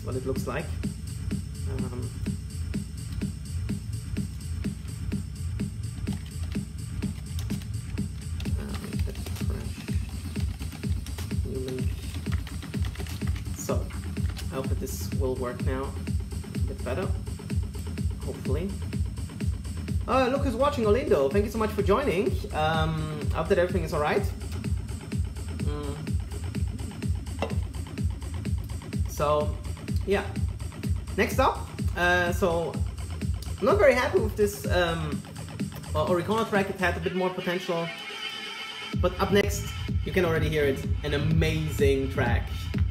what it looks like. New link. So, I hope that this will work now a bit better. Hopefully. Oh, look who's watching, Olindo. Thank you so much for joining. I hope that everything is alright. So, yeah. Next up, so I'm not very happy with this Oregano track. It had a bit more potential. But up next, you can already hear it, an amazing track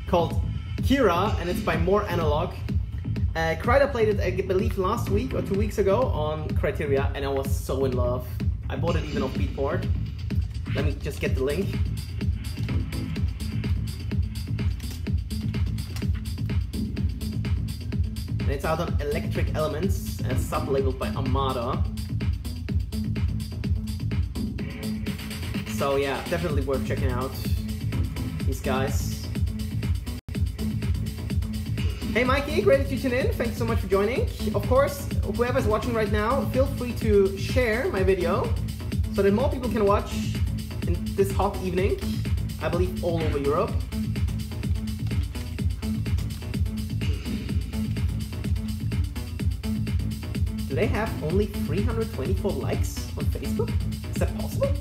called Kira, and it's by More Analog. Kryder played it, I believe, last week or 2 weeks ago on Criteria, and I was so in love. I bought it even off Beatport. Let me just get the link. And it's out on Electric Elements, sub-labeled by Armada. So yeah, definitely worth checking out these guys. Hey Mikey, great that you tuned in. Thank you so much for joining. Of course, whoever's watching right now, feel free to share my video so that more people can watch in this hot evening. I believe all over Europe. Do they have only 324 likes on Facebook? Is that possible?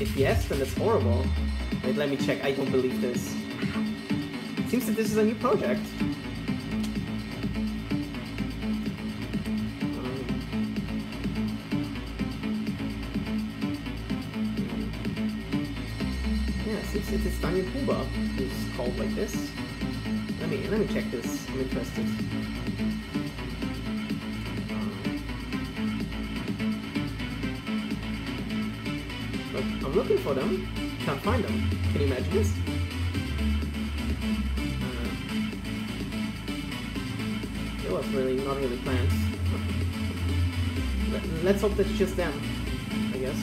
If yes, then that's horrible. Wait, let me check. I don't believe this. Seems that this is a new project. Yeah, seems it is Daniel Huber who's called like this. Let me check this. I'm interested. But I'm looking for them. Can't find them. Can you imagine this? It was not really planned. Let's hope that's just them, I guess.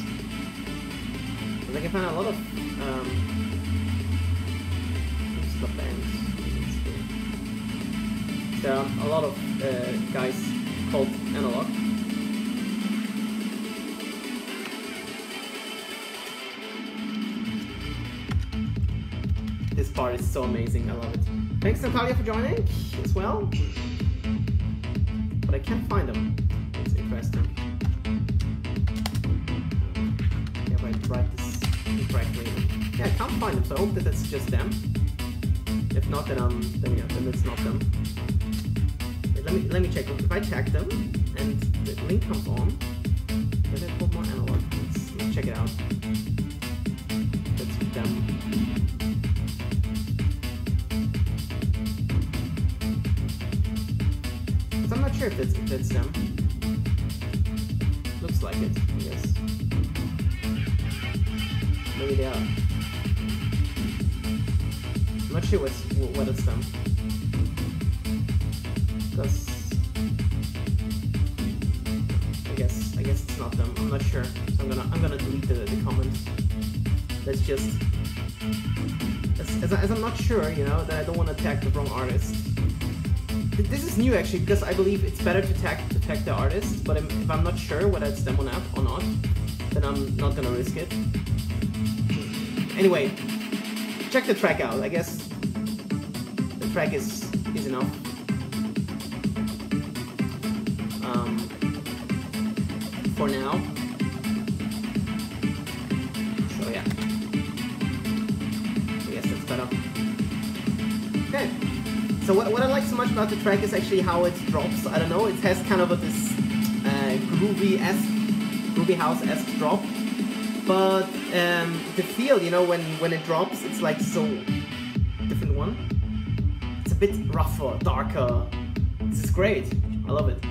Because I can find a lot of bands. There are a lot of guys called Analog. This part is so amazing, I love it. Thanks Natalia for joining as well. But I can't find them. It's interesting. Yeah, if I write this incorrectly. Yeah, I can't find them, so I hope that that's just them. If not, then it's not them. Wait, let me check. If I tag them and the link comes on, then it's called More Analog. Let's check it out. That's them. I'm not sure if that's them. Looks like it, I guess. Maybe they are. I'm not sure what it's them. Because I guess it's not them. I'm not sure. So I'm gonna delete the comments. Let's just as I'm not sure, you know, that I don't want to tag the wrong artist. This is new actually, because I believe it's better to tag the artist, but if I'm not sure whether it's them or not, then I'm not gonna risk it. Anyway, check the track out. I guess the track is enough. For now. So yeah. I guess that's better. Okay. So what I like so much about the track is actually how it drops. I don't know, it has kind of this groovy house-esque drop. But the feel, you know, when it drops, it's like so different one. It's a bit rougher, darker. This is great. I love it.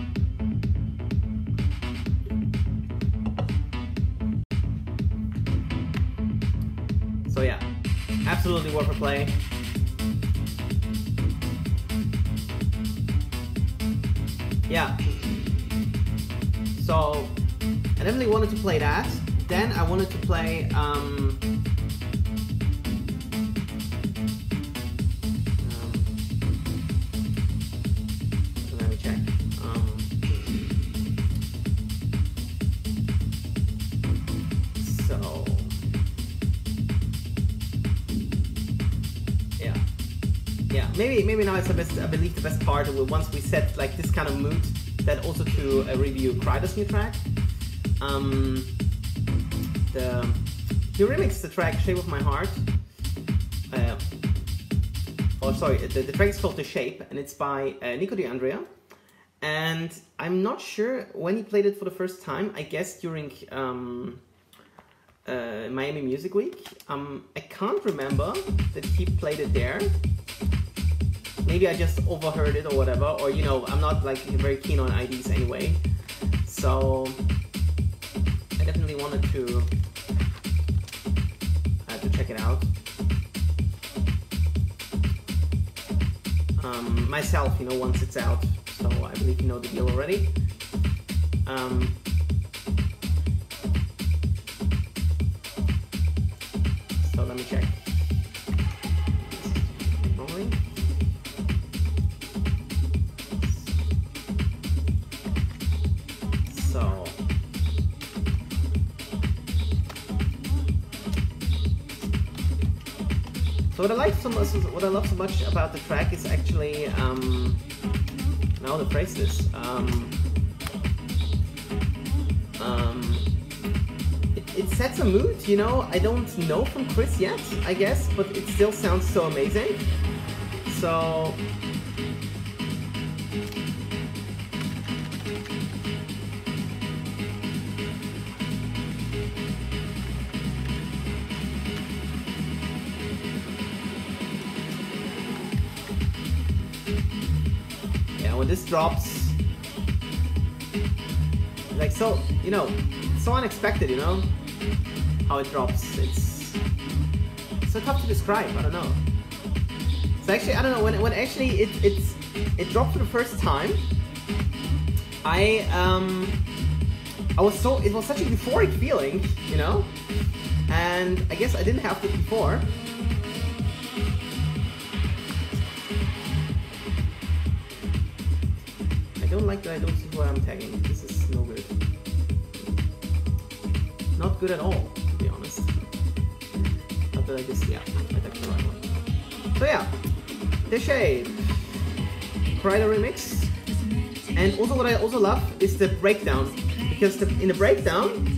So yeah, absolutely worth a play. Yeah. So I definitely wanted to play that. Then I wanted to play yeah, maybe now it's the best, I believe the best part once we set like this kind of mood, that also to review Kryder's new track. He remixed the track Shape of My Heart. The track is called The Shape, and it's by Nico De Andrea. And I'm not sure when he played it for the first time. I guess during Miami Music Week. I can't remember that he played it there. Maybe I just overheard it or whatever, or you know, I'm not like very keen on IDs anyway. So I definitely wanted to check it out. Myself, you know, once it's out. So I believe you know the deal already. So let me check. Rolling. So what I love so much about the track is actually now to phrase this. It sets a mood, you know. I don't know from Chris yet, I guess, but it still sounds so amazing. So when this drops, like, so, you know, so unexpected, you know, how it drops. It's so tough to describe. I don't know. So actually, I don't know, when actually it dropped for the first time, it was such a euphoric feeling, you know, and I guess I didn't have it before. I don't like that I don't see who I'm tagging. This is no good. Not good at all, to be honest. Not that I just, yeah, I tagged the right one. So yeah, The Shape, Kryder remix. And also what I also love is the breakdown. Because in the breakdown,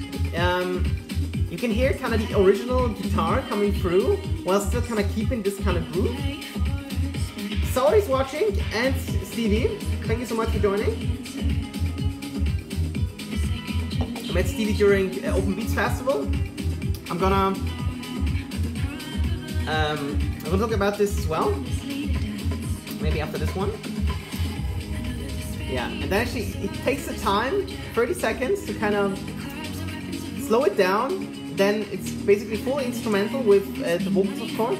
you can hear kind of the original guitar coming through while still kind of keeping this kind of groove. Somebody's watching, and Stevie, thank you so much for joining. I met Stevie during Open Beatz Festival. I'm gonna talk about this as well. Maybe after this one. Yeah, and then actually it takes the time, 30 seconds, to kind of slow it down. Then it's basically full instrumental with the vocals, of course.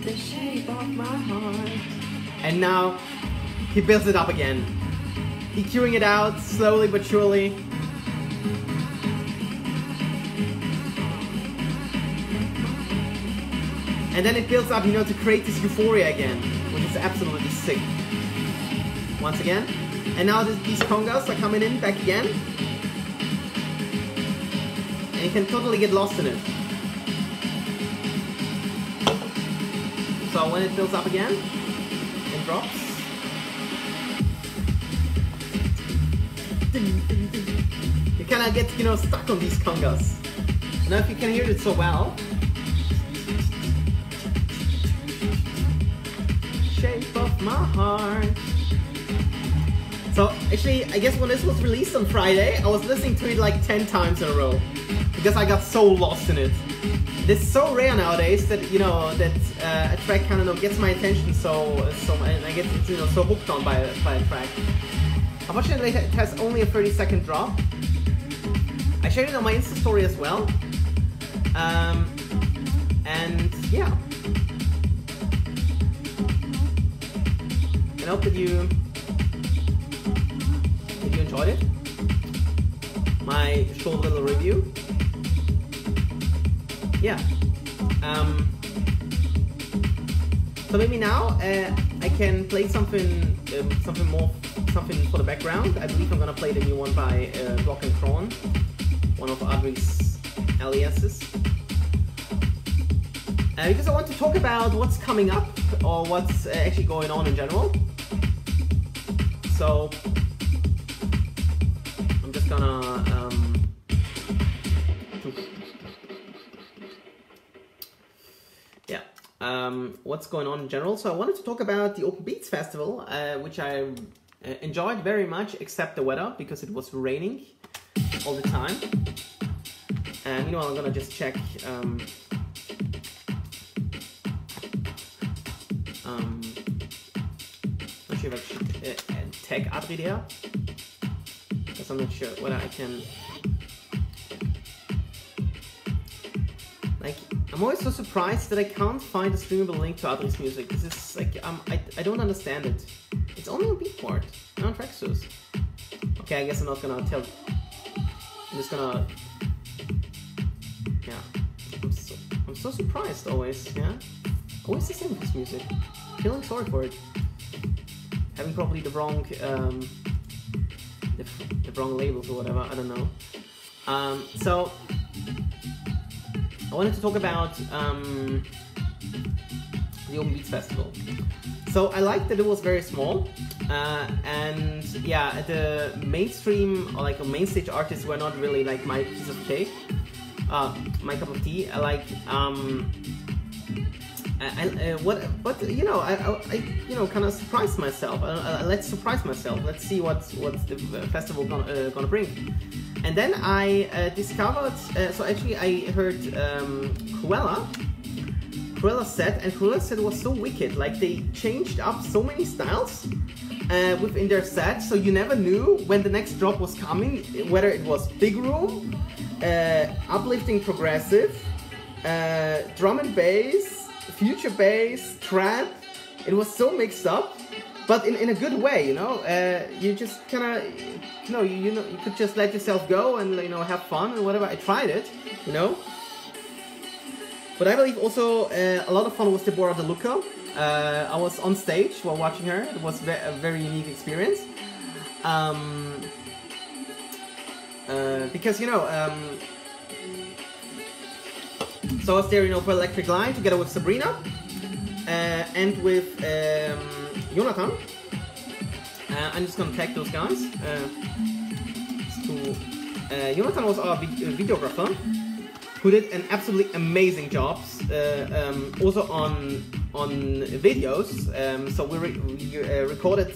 The shape of my heart. And now he builds it up again. EQing it out slowly but surely. And then it builds up, you know, to create this euphoria again, which is absolutely sick. Once again. And now these congas are coming in back again. And you can totally get lost in it. So when it builds up again, it drops. You kind of get, you know, stuck on these congas. Now if you can hear it so well. Shape of my heart. So actually, I guess when this was released on Friday, I was listening to it like 10 times in a row. Because I got so lost in it. It's so rare nowadays that, you know, that a track kind of, you know, gets my attention and I get, you know, so hooked on by a track. Unfortunately, it has only a 30-second drop. I shared it on my Insta story as well. And yeah. I hope that you enjoyed it. My short little review. Yeah. So maybe now I can play something for the background. I believe I'm gonna play the new one by Block and Kron, one of Adri's aliases. because I want to talk about what's coming up or what's actually going on in general. So I'm just gonna what's going on in general. So I wanted to talk about the Open Beatz Festival, which I enjoyed very much, except the weather, because it was raining all the time. And meanwhile, I'm gonna just check not sure if I should tag ADE there, because I'm not sure whether I can. Like, I'm always so surprised that I can't find a streamable link to ADE's music. This is like, I don't understand it. It's only on Beatport, not on Traxsource. Okay, I guess I'm not gonna tell. I'm just gonna. Yeah, I'm so surprised always. Yeah, always the same with this music. Feeling sorry for it. Having probably the wrong the wrong labels or whatever. I don't know. So I wanted to talk about the Open Beatz Festival. So I liked that it was very small, and yeah, the mainstream or like main stage artists were not really like my piece of cake, my cup of tea. I like but you know, I you know, kind of surprised myself. Let's surprise myself. Let's see what the festival gonna bring. And then I discovered. So actually, I heard Cruella's set, and Cruella's set was so wicked. Like, they changed up so many styles within their set, so you never knew when the next drop was coming, whether it was big room, uplifting progressive, drum and bass, future bass, trap. It was so mixed up, but in a good way, you know. You just kind of, you know, you could just let yourself go and, you know, have fun and whatever. I tried it, you know. But I believe also a lot of fun was Deborah DeLuca. I was on stage while watching her. It was a very unique experience. Because, you know, so I was there, you know, for Electric Line together with Sabrina and with Jonathan. I'm just gonna tag those guys. Jonathan was our videographer, who did an absolutely amazing job, also on videos. So we recorded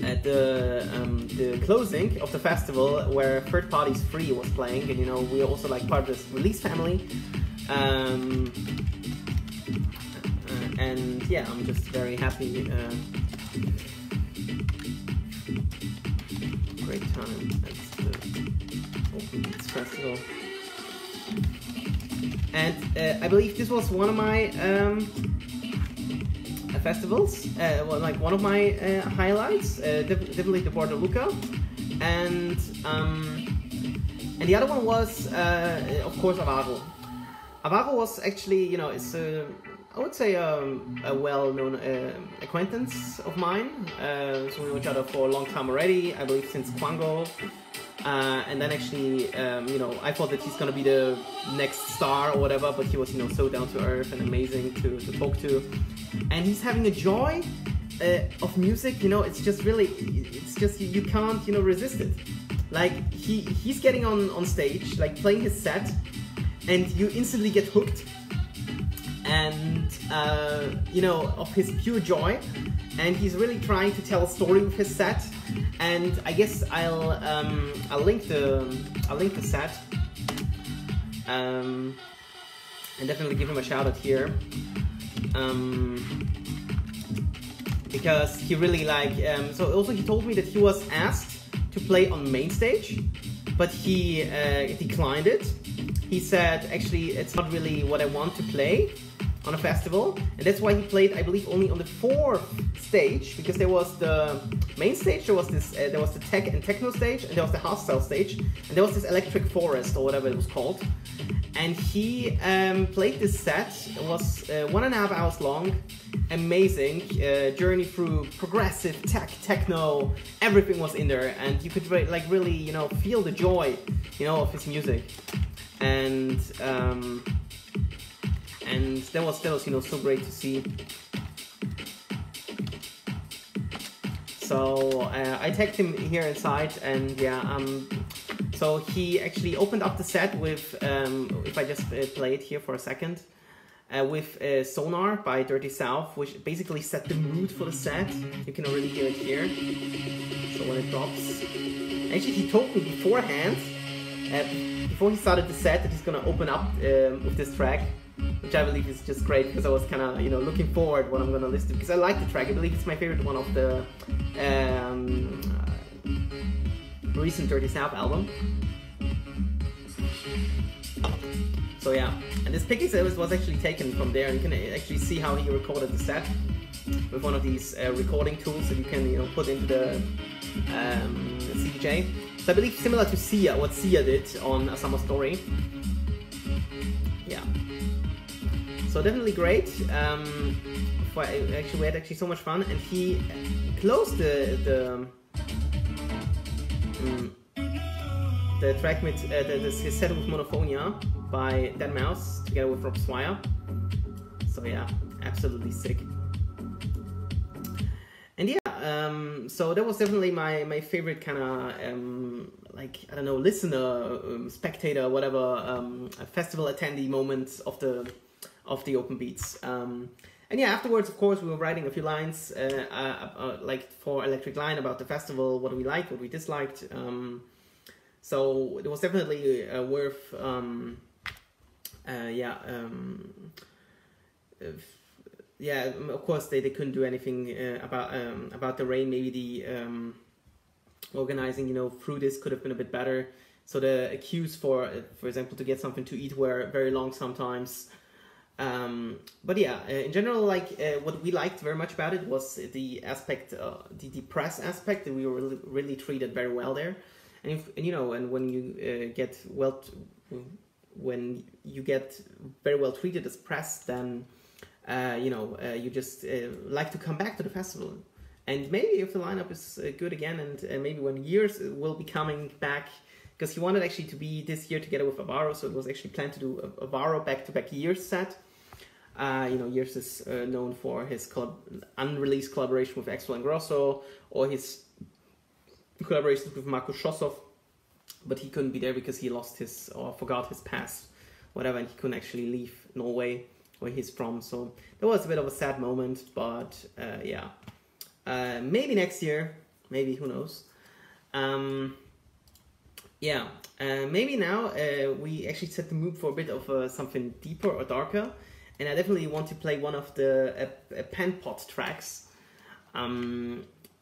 at the closing of the festival, where Third Parties Free was playing, and, you know, we are also like part of this release family. And yeah, I'm just very happy. Great time. That's the Open Beatz Festival. And I believe this was one of my festivals, well, like one of my highlights. Definitely the Deborah DeLuca, and the other one was of course Avaro. Avaro was actually, you know, it's I would say a well-known acquaintance of mine. So we know each other for a long time already, I believe since Quango. And then actually, you know, I thought that he's gonna be the next star or whatever, but he was, you know, so down to earth and amazing to talk to. And he's having a joy of music, you know. It's just really, it's just, you can't, you know, resist it. Like, he's getting on stage, like playing his set, and you instantly get hooked. And you know, of his pure joy, and he's really trying to tell a story with his set. And I guess I'll link the set, and definitely give him a shout out here, because he really like. So also he told me that he was asked to play on main stage, but he declined it. He said, actually, it's not really what I want to play on a festival, and that's why he played, I believe, only on the 4th stage, because there was the main stage, there was this, there was the tech and techno stage, and there was the hardstyle stage, and there was this electric forest or whatever it was called. And he played this set. It was 1.5 hours long, amazing journey through progressive tech, techno. Everything was in there, and you could like really, you know, feel the joy, you know, of his music. and that was you know, so great to see. So I tagged him here inside, and yeah, so he actually opened up the set with, if I just play it here for a second, with Sonar by Dirty South, which basically set the mood for the set. You can already hear it here. So when it drops, actually he told me beforehand, before he started the set, that he's gonna open up with this track, which I believe is just great, because I was kind of, you know, looking forward what I'm gonna listen to, because I like the track. I believe it's my favorite one of the recent Dirty South album. So yeah, and this pick was actually taken from there, and you can actually see how he recorded the set with one of these recording tools that you can, you know, put into the CDJ. So I believe similar to Sia, what Sia did on A Summer Story. Yeah. So definitely great. We had actually so much fun, and he closed the track with his set with Monophonia by deadmau5 together with Rob Swire. So yeah, absolutely sick. And yeah, so that was definitely my favorite kind of like, I don't know, listener, spectator, whatever, festival attendee moments of the Open Beatz. And yeah, afterwards, of course, we were writing a few lines, like for Electric Line, about the festival, what we liked, what we disliked. So it was definitely worth, yeah, of course they couldn't do anything about the rain. Maybe the organizing, you know, through this could have been a bit better. So the queues for example, to get something to eat were very long sometimes. But yeah, in general, like what we liked very much about it was the aspect, the press aspect, that we were really treated very well there. And you know, and when you get very well treated as press, then you know, you just like to come back to the festival. And maybe if the lineup is good again, and maybe when Syerse will be coming back, because he wanted actually to be this year together with Avaro, so it was actually planned to do a Avaro back-to-back Syerse set. You know, Syerse is known for his unreleased collaboration with Axel and Grosso, or his collaborations with Markus Schossow, but he couldn't be there because he lost his, or forgot his pass, whatever, and he couldn't actually leave Norway, where he's from. So that was a bit of a sad moment, but yeah, maybe next year, maybe, who knows. Yeah, maybe now we actually set the mood for a bit of something deeper or darker, and I definitely want to play one of the Penpot tracks,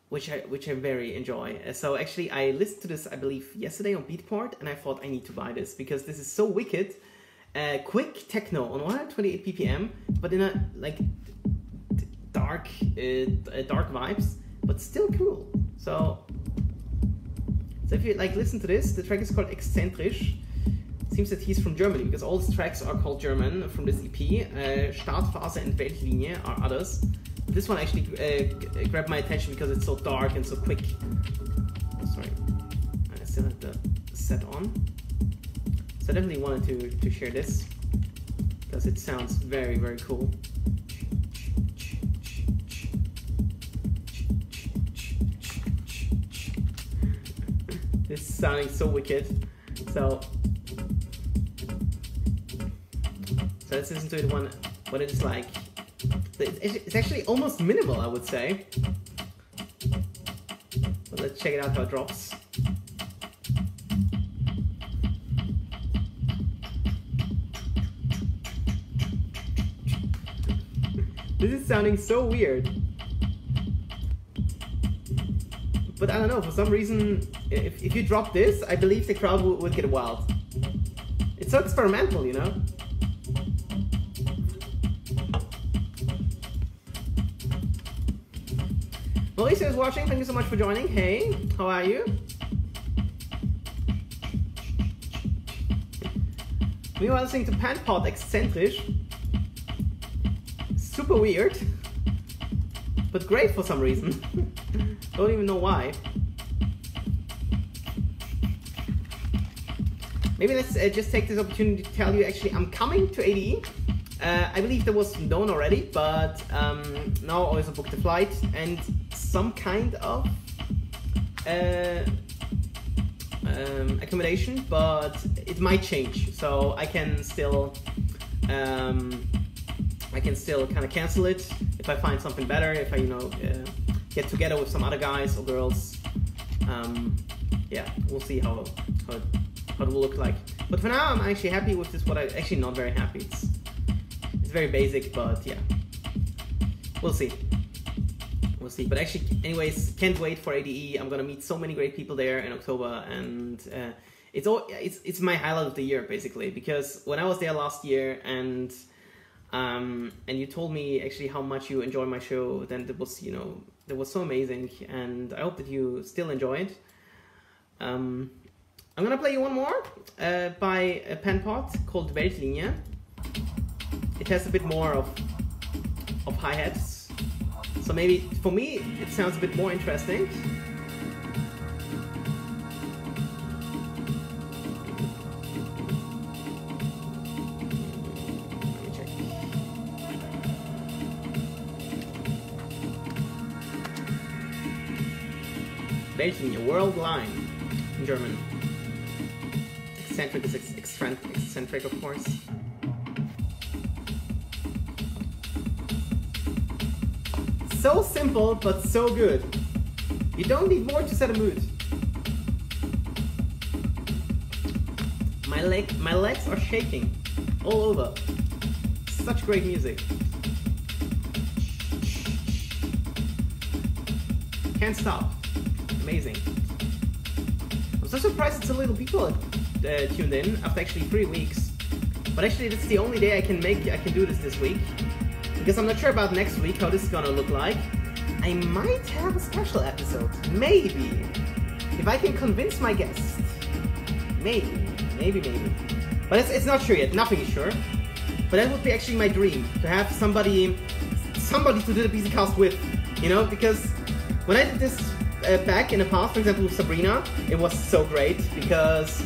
which I very enjoy. So actually I listened to this, I believe, yesterday on Beatport, and I thought I need to buy this because this is so wicked. Quick techno on 128 BPM, but in a like dark vibes, but still cool. So if you like listen to this, the track is called Exzentrisch. Seems that he's from Germany, because all his tracks are called German from this EP. Startphase and Weltlinie are others. This one actually grabbed my attention because it's so dark and so quick. Oh, sorry, I still have the set on. So I definitely wanted to share this, because it sounds very, very cool. This is sounding so wicked. So let's listen to it what it is like. It's actually almost minimal, I would say. But let's check it out how it drops. This is sounding so weird. But I don't know, for some reason, if you drop this, I believe the crowd would get wild. It's so experimental, you know? Mauricio is watching, thank you so much for joining. Hey, how are you? We were listening to Penpot Exzentrisch. Super weird, but great for some reason. Don't even know why. maybe let's just take this opportunity to tell you actually I'm coming to ADE. I believe that was known already, but now I also booked a flight and some kind of accommodation, but it might change, so I can still kind of cancel it if I find something better, if I get together with some other guys or girls. Yeah, we'll see how it will look like. But for now, I'm actually happy with this. Actually not very happy. It's very basic, but yeah, we'll see. We'll see. But actually, anyways, can't wait for ADE. I'm gonna meet so many great people there in October, and it's my highlight of the year basically, because when I was there last year and you told me actually how much you enjoy my show, then it was that was so amazing, and I hope that you still enjoy it. I'm gonna play you one more by a pen pot called Weltlinie. It has a bit more of hi-hats, so maybe for me it sounds a bit more interesting. Let me check. Weltlinie, world line in German. Eccentric is eccentric, of course. So simple, but so good. You don't need more to set a mood. My legs are shaking all over. Such great music. Can't stop. Amazing. I'm so surprised it's so little people tuned in after actually 3 weeks. But actually, that's the only day I can do this week. Because I'm not sure about next week, how this is gonna look like. I might have a special episode, maybe. If I can convince my guest. Maybe. But it's not sure yet, nothing is sure. But that would be actually my dream, to have somebody to do the Bisicast with, because when I did this back in the past, for example with Sabrina, it was so great, because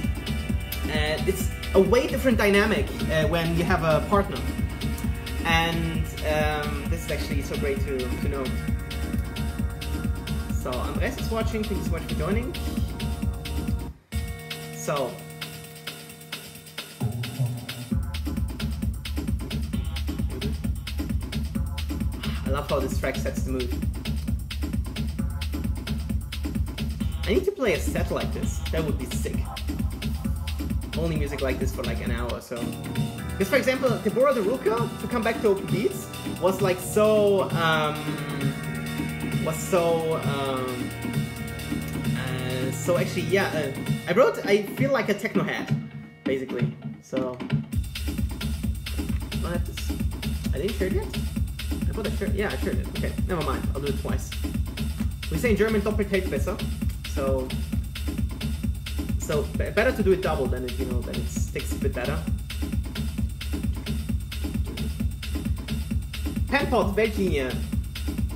it's a way different dynamic when you have a partner. And this is actually so great to know. So Andres is watching, thank you so much for joining. So I love how this track sets the mood. I need to play a set like this, that would be sick. Only music like this for like an hour or so. Because for example, Deborah the Ruka, to come back to Open Beatz, was like so, so actually, yeah, I feel like a techno head, basically, so, I have this, I didn't share it yet? I thought I shared, yeah, I shared it, okay, never mind, I'll do it twice. We say in German, doppelt hält besser, so better to do it double than it, then it sticks a bit better. Penpot Weltlinie,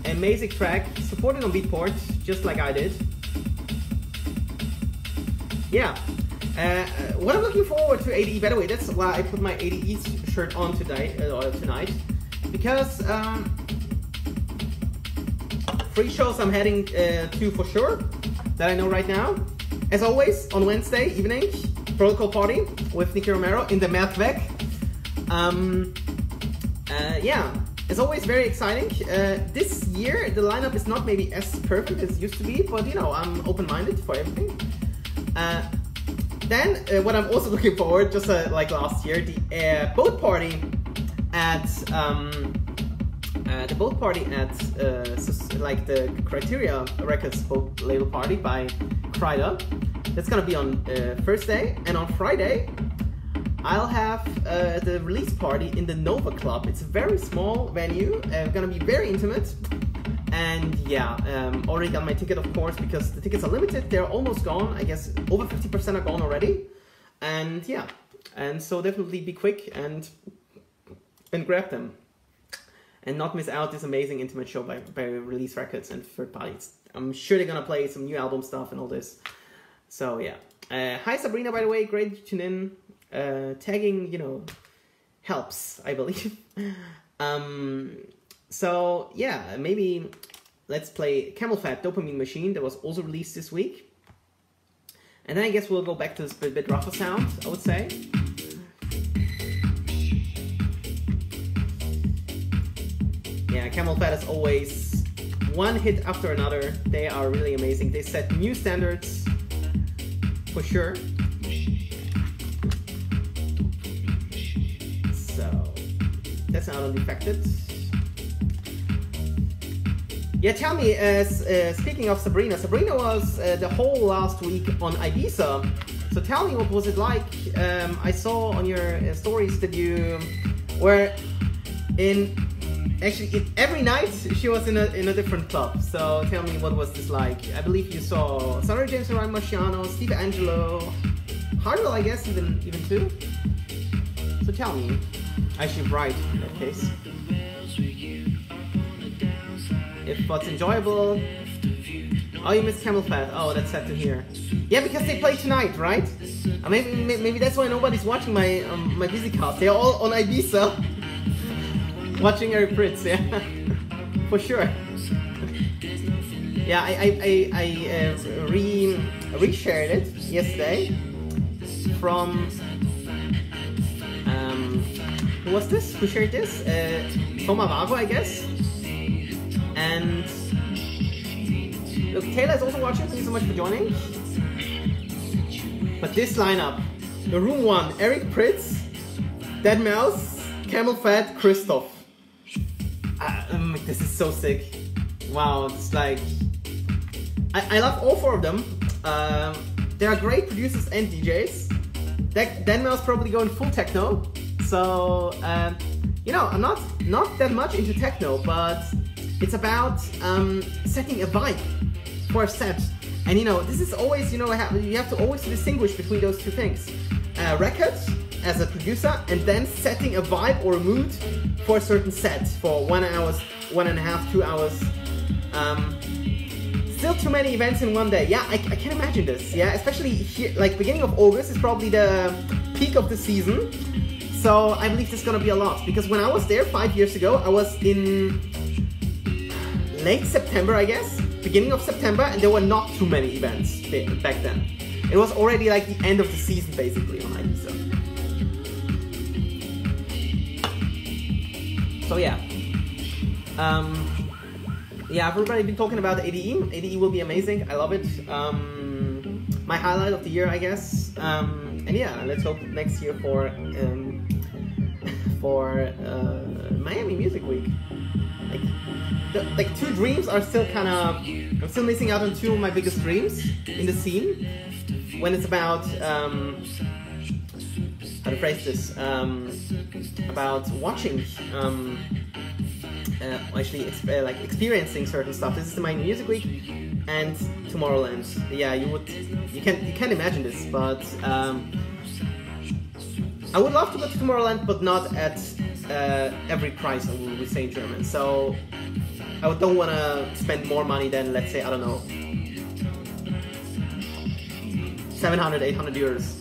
amazing track, supported on Beatport, just like I did. Yeah, what I'm looking forward to ADE, by the way, that's why I put my ADE shirt on today, or tonight, because 3 shows I'm heading to for sure, that I know right now. As always, on Wednesday evening, Protocol Party with Nicky Romero in the Madre. Yeah, it's always very exciting. This year, the lineup is not maybe as perfect as it used to be, but I'm open-minded for everything. Then, what I'm also looking forward, just like last year, the boat party at like the Criteria Records boat label party by Kryder. That's gonna be on Thursday, and on Friday I'll have the release party in the Nova Club. It's a very small venue, gonna be very intimate, and yeah, already got my ticket, of course, because the tickets are limited. They're almost gone. I guess over 50% are gone already, and yeah, and so definitely be quick and grab them, and not miss out this amazing intimate show by Release Records and third parties. I'm sure they're gonna play some new album stuff and all this. So yeah, Hi Sabrina, by the way, great to tune in. Tagging, you know, helps, I believe. So yeah, maybe let's play Camel Fat Dopamine Machine that was also released this week. And then I guess we'll go back to this bit rougher sound, I would say. Yeah, Camel Fat is always one hit after another. They are really amazing. They set new standards, for sure. So, that's not undefected. Yeah, tell me, speaking of Sabrina, Sabrina was the whole last week on Ibiza. So tell me, what was it like? I saw on your stories that you were actually every night she was in a different club. So tell me, what was this like? I believe you saw Sarah James and Ryan Marciano, Steve Angelo, Hardwell, I guess, even too. So tell me. I should write in that case. If what's enjoyable. Oh, you missed Camel Fat. Oh, that's sad to hear. Yeah, because they play tonight, right? Maybe that's why nobody's watching my my Bisicast. They're all on Ibiza, watching Eric Pritz. Yeah, for sure. Yeah, I reshared it yesterday from who was this? Who shared this? Tomorrowland, I guess. And look, Taylor is also watching. Thank you so much for joining. But this lineup, the room one: Eric Pritz, Dead Mouse, Camel Fat, Christoph. This is so sick. Wow, it's like I love all four of them. They are great producers and DJs. Dead Mouse probably going full techno. So you know, I'm not that much into techno, but it's about setting a vibe for a set. And you know, this is always, you know, you have to always distinguish between those two things. Records as a producer, and then setting a vibe or a mood for a certain set for 1 hour, 1.5, 2 hours. Still too many events in one day. Yeah, I can imagine this. Yeah, especially here, like beginning of August is probably the peak of the season. So I believe there's gonna be a lot, because when I was there 5 years ago, I was in late September, I guess, beginning of September, and there were not too many events back then. It was already like the end of the season, basically, on Ibiza. So yeah. Yeah, I've already been talking about ADE. ADE will be amazing. I love it. My highlight of the year, I guess. And yeah, let's hope next year for Miami Music Week. Like two dreams are still kind of. I'm still missing out on two of my biggest dreams in the scene. When it's about how to phrase this, about watching, actually like experiencing certain stuff. This is the Miami Music Week and Tomorrowland. Yeah, you can't imagine this, but I would love to go to Tomorrowland, but not at every price, we say in German. So I don't want to spend more money than, let's say, I don't know, 700, 800 euros.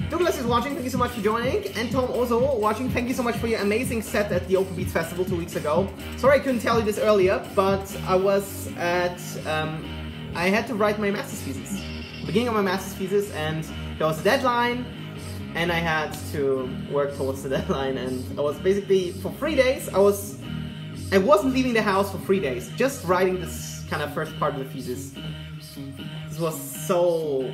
Douglas is watching, thank you so much for joining. And Tom also watching, thank you so much for your amazing set at the Open Beatz Festival 2 weeks ago. Sorry I couldn't tell you this earlier, but I was at, I had to write my master's thesis. Beginning of my master's thesis, and there was a deadline, and I had to work towards the deadline, and I was basically, for 3 days, I wasn't leaving the house for 3 days, just writing this kind of first part of the thesis. This was so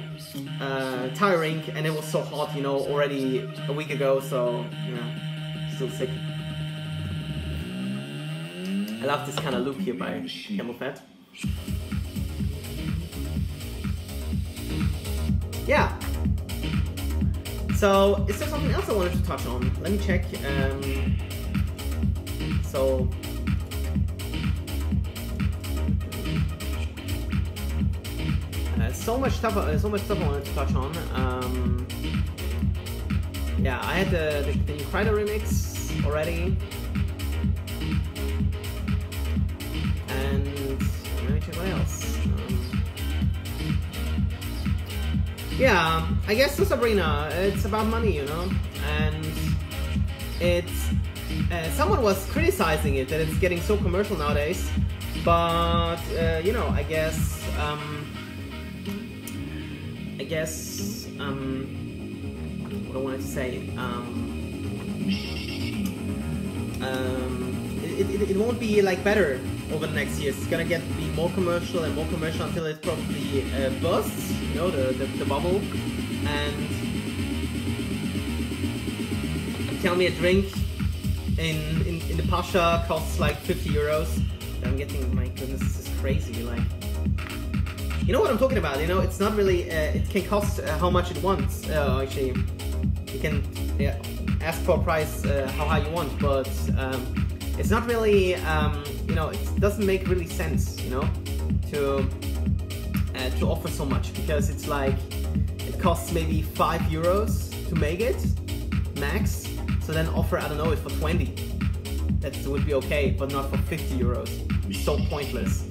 tiring, and it was so hot, you know, already a week ago, so, you know, still sick. I love this kind of loop here by Camel Fat. Yeah. So, is there something else I wanted to touch on? Let me check. So much stuff I wanted to touch on. Yeah, I had the new Kryder remix already, and let me check what else. yeah, I guess to Sabrina, it's about money, you know, and it's someone was criticizing it that it's getting so commercial nowadays, but you know, I guess what I wanted to say, it won't be like better over the next years. It's gonna be more commercial and more commercial until it probably bursts, you know, the bubble. And tell me a drink in the Pasha costs like 50 euros. I'm getting, my goodness, this is crazy. Like, you know what I'm talking about? You know, it's not really. It can cost how much it wants. Actually, you can ask for a price how high you want, but it's not really. You know, it doesn't make really sense. You know, to offer so much, because it's like it costs maybe 5 euros to make it max. So then offer, I don't know, it for 20. That would be okay, but not for 50 euros. It's so pointless.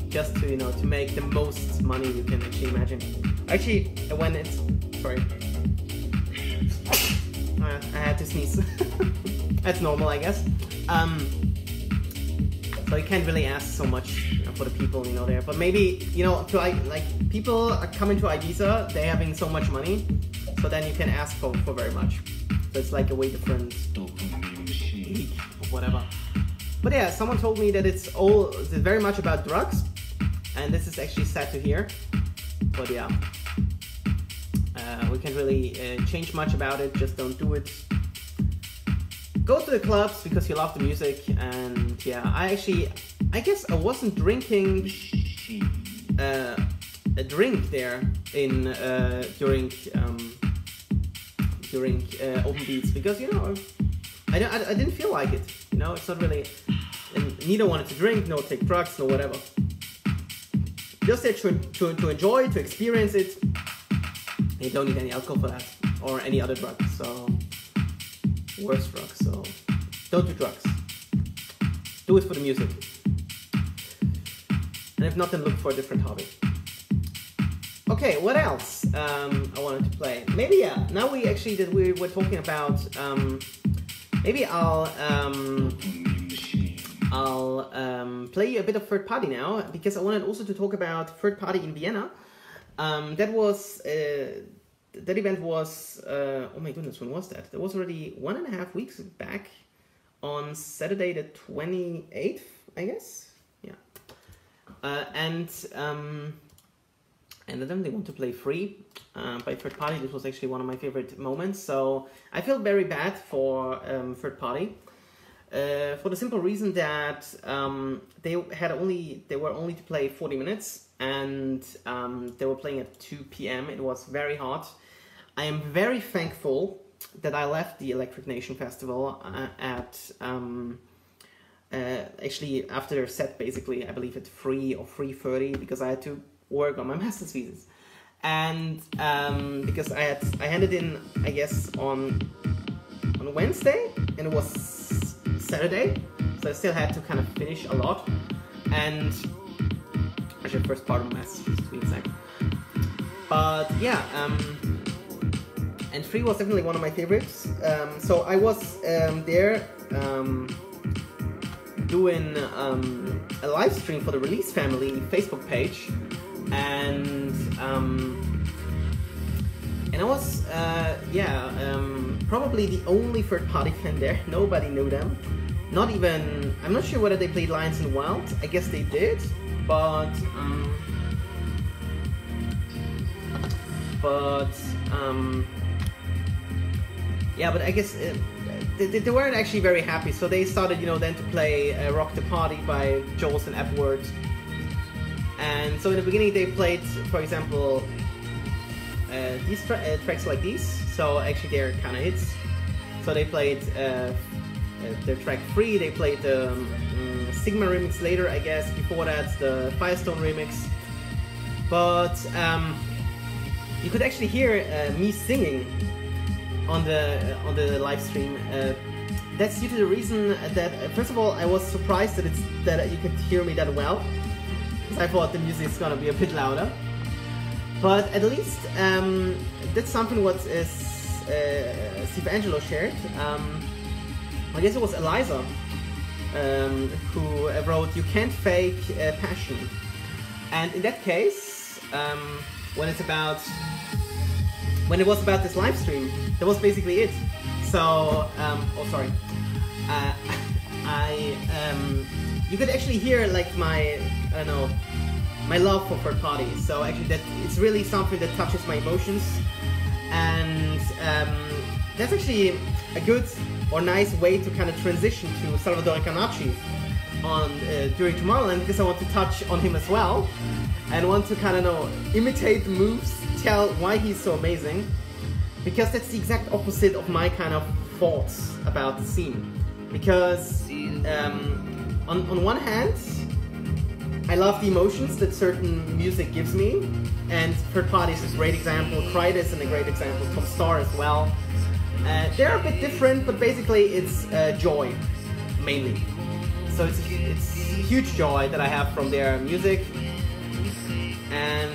Just to, you know, to make the most money you can actually imagine. Actually, when it's, sorry, I had to sneeze. That's normal, I guess. So you can't really ask so much, you know, for the people, you know, there. But maybe, you know, like people are coming to Ibiza, they're having so much money, so then you can ask for very much. So it's like a way different league or whatever. But yeah, someone told me that it's very much about drugs, and this is actually sad to hear. But yeah, we can't really change much about it. Just don't do it. Go to the clubs because you love the music. And yeah, I guess I wasn't drinking a drink there in during Open Beatz, because, you know, I didn't feel like it. You know, it's not really. And neither wanted to drink, no take drugs, no whatever. Just there to enjoy, to experience it. You don't need any alcohol for that, or any other drug. So, worse drugs. So, don't do drugs. Do it for the music. And if not, then look for a different hobby. Okay, what else I wanted to play? Maybe, yeah, now we were talking about, maybe I'll play you a bit of third party now, because I wanted also to talk about third party in Vienna. That event was, oh my goodness, when was that? That was already 1.5 weeks back, on Saturday the 28th, I guess? Yeah. And then they want to play free by third party. This was actually one of my favorite moments. So I feel very bad for third party, for the simple reason that they were only to play 40 minutes, and they were playing at 2 p.m. It was very hot. I am very thankful that I left the Electric Nation Festival at actually after their set, basically, I believe at 3 or 3:30, because I had to work on my master's thesis, and because I handed in, I guess, on Wednesday, and it was Saturday, so I still had to kind of finish a lot, and actually the first part of my master's thesis, to be exact. But yeah, and 3 was definitely one of my favorites. So I was there doing a live stream for the Release Family Facebook page. And I was, probably the only third-party fan there. Nobody knew them. Not even, I'm not sure whether they played Lions and Wild. I guess they did, but yeah, but I guess they weren't actually very happy. So they started, you know, then to play Rock the Party by Jules and Epworth. And so in the beginning they played, for example, these tracks like these. So actually they're kind of hits. So they played their track 3, they played the Sigma remix later, I guess. Before that, the Firestone remix. But you could actually hear me singing on the live stream. That's due to the reason that, first of all, I was surprised that you could hear me that well. I thought the music is gonna be a bit louder, But at least that's something what Steve Angelo shared. I guess it was Eliza who wrote "You Can't Fake Passion," and in that case, when it was about this live stream, that was basically it. So, oh sorry, you could actually hear like my, I don't know, my love for third parties. So actually that it's really something that touches my emotions, and that's actually a good or nice way to kind of transition to Salvatore Ganacci on during Tomorrowland, because I want to touch on him as well and want to kind of imitate the moves, tell why he's so amazing, because that's the exact opposite of my kind of thoughts about the scene. Because on one hand, I love the emotions that certain music gives me, and third parties is a great example, Kryder is a great example, Staar as well. They're a bit different, but basically it's joy, mainly. So it's huge joy that I have from their music, and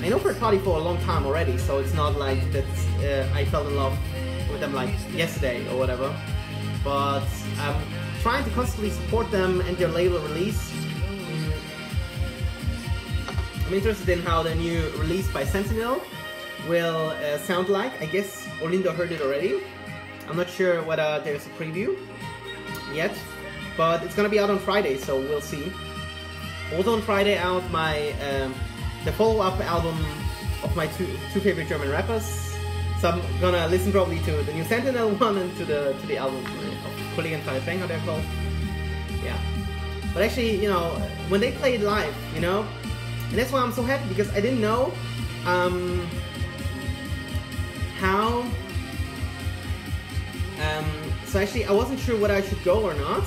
I know third party for a long time already, so it's not like that I fell in love with them like yesterday or whatever, but I'm trying to constantly support them and their label release. I'm interested in how the new release by Sentinel will sound like. I guess Olindo heard it already. I'm not sure whether there's a preview yet, but it's gonna be out on Friday, so we'll see. Also on Friday out my the follow-up album of my two favorite German rappers. So I'm gonna listen probably to the new Sentinel one and to the album of Kollegen Fang, how they're called. Yeah. But actually, you know, when they play it live, you know, and that's why I'm so happy, because I didn't know how. So actually, I wasn't sure whether I should go or not,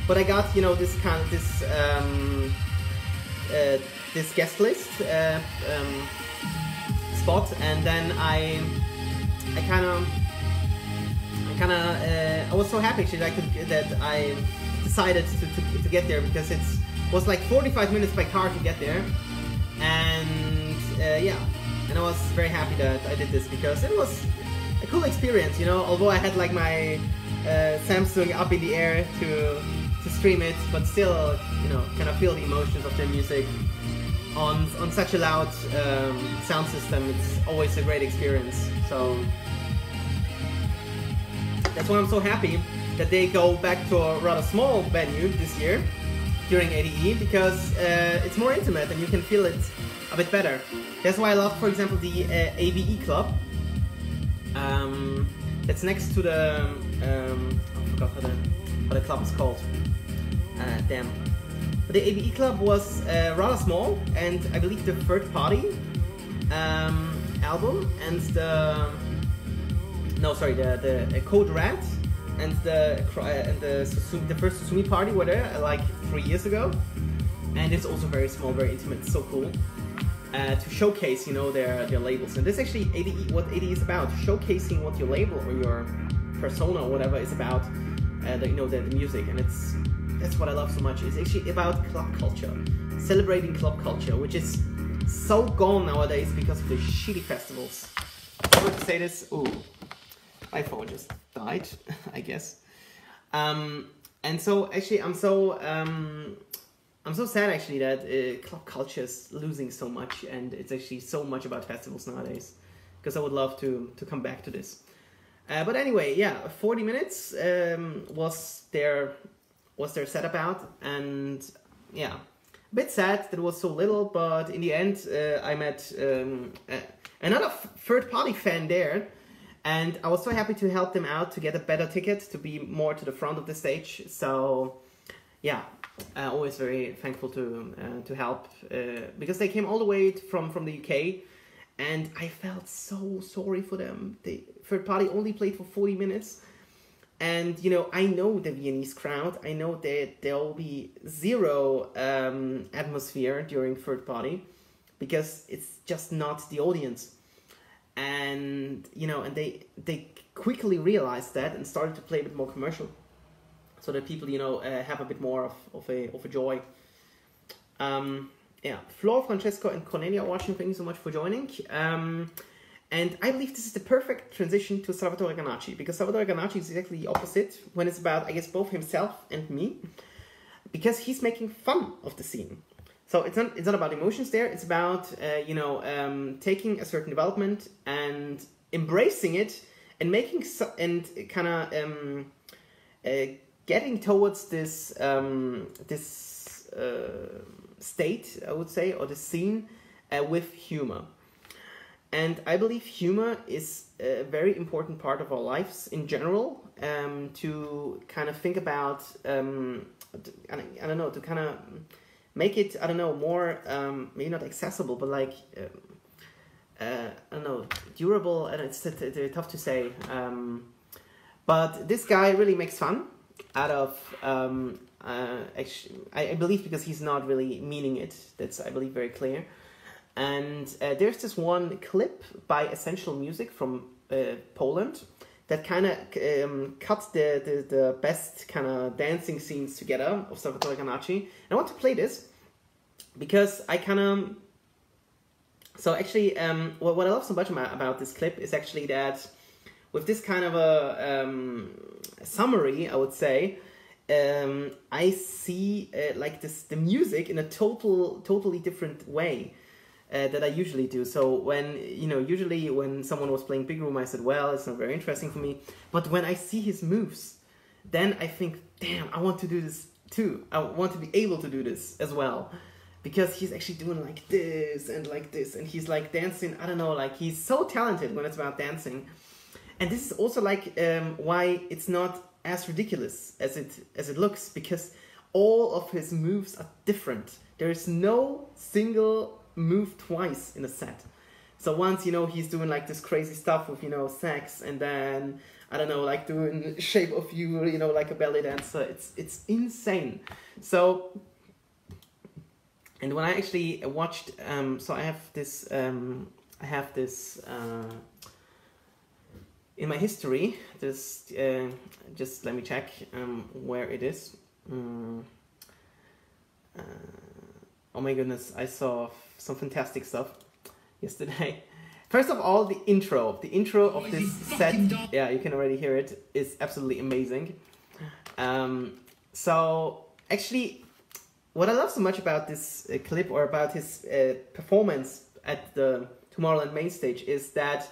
but I got, you know, this kind of this guest list spot, and then I was so happy actually that I decided to get there, because it was like 45 minutes by car to get there, and yeah, and I was very happy that I did this, because it was a cool experience, you know, although I had like my Samsung up in the air to stream it, but still, you know, kind of feel the emotions of their music on such a loud sound system. It's always a great experience. So that's why I'm so happy that they go back to a rather small venue this year during ADE, because it's more intimate and you can feel it a bit better. That's why I love, for example, the ABE Club. That's next to the I forgot how the club is called. Damn. But the ABE Club was rather small, and I believe the third party album and the Code Red and the first Susumi party were there like 3 years ago, and it's also very small, very intimate, so cool. To showcase, you know, their labels, and this is actually ADE, what ADE is about, showcasing what your label or your persona or whatever is about, the music, and that's what I love so much. It's actually about club culture, celebrating club culture, which is so gone nowadays because of the shitty festivals. I want to say this. Ooh, my phone just died, I guess. And so actually, I'm so sad actually that club culture is losing so much, and it's actually so much about festivals nowadays, because I would love to come back to this. But anyway, yeah, 40 minutes was their setup out, and yeah, a bit sad that it was so little, but in the end I met another third-party fan there, and I was so happy to help them out to get a better ticket, to be more to the front of the stage. So yeah, always very thankful to help, because they came all the way from the UK, and I felt so sorry for them. The third party only played for 40 minutes, and you know, I know the Viennese crowd. I know that there will be zero atmosphere during third party, because it's just not the audience. And you know, and they quickly realized that and started to play a bit more commercial, so that people, you know, have a bit more of a joy. yeah, Flo, Francesco, and Cornelia are watching. Thank you so much for joining. And I believe this is the perfect transition to Salvatore Ganacci, because Salvatore Ganacci is exactly the opposite when it's about, I guess, both himself and me, because he's making fun of the scene. So it's not about emotions there. It's about taking a certain development and embracing it and making getting towards this state, I would say, or the scene with humor. And I believe humor is a very important part of our lives in general, to kind of think about, I don't know, to kind of make it, I don't know, more, maybe not accessible, but like, I don't know, durable, and it's tough to say. But this guy really makes fun out of, actually, I believe because he's not really meaning it. That's, I believe, very clear. And there's this one clip by Essential Music from Poland that kind of cuts the best kind of dancing scenes together of Salvatore Ganacci. And I want to play this because I kind of... So actually, what I love so much about this clip is actually that with this kind of a summary, I would say, I see like the music in a totally different way. That I usually do. So when, usually when someone was playing Big Room, I said, well, it's not very interesting for me. But when I see his moves, then I think, damn, I want to do this too. I want to be able to do this as well. Because he's actually doing like this, and he's like dancing, I don't know, like he's so talented when it's about dancing. And this is also like why it's not as ridiculous as it looks, because all of his moves are different. There is no single move twice in a set. So once, he's doing like this crazy stuff with, sex, and then, I don't know, like doing Shape of You, like a belly dancer. It's insane. So, and when I actually watched, so I have this, in my history, this, just let me check where it is. Oh my goodness, I saw some fantastic stuff yesterday. First of all, the intro of this set, yeah, you can already hear it, is absolutely amazing. So actually, what I love so much about this clip, or about his performance at the Tomorrowland main stage, is that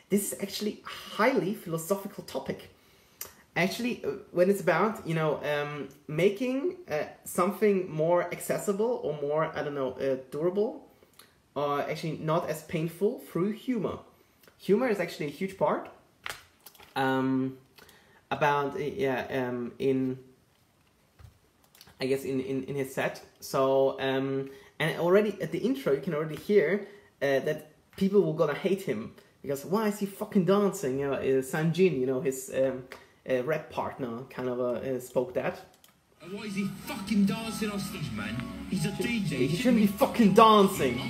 this is actually a highly philosophical topic. Actually, when it's about, making something more accessible or more, I don't know, durable, or actually not as painful through humor. Humor is actually a huge part about, in, I guess, in his set. So, and already at the intro, you can already hear that people will gonna hate him, because why is he fucking dancing? Sanjin, his... rap partner kind of spoke that. And why is he fucking dancing on stage, man? He's a DJ. He shouldn't be fucking dancing.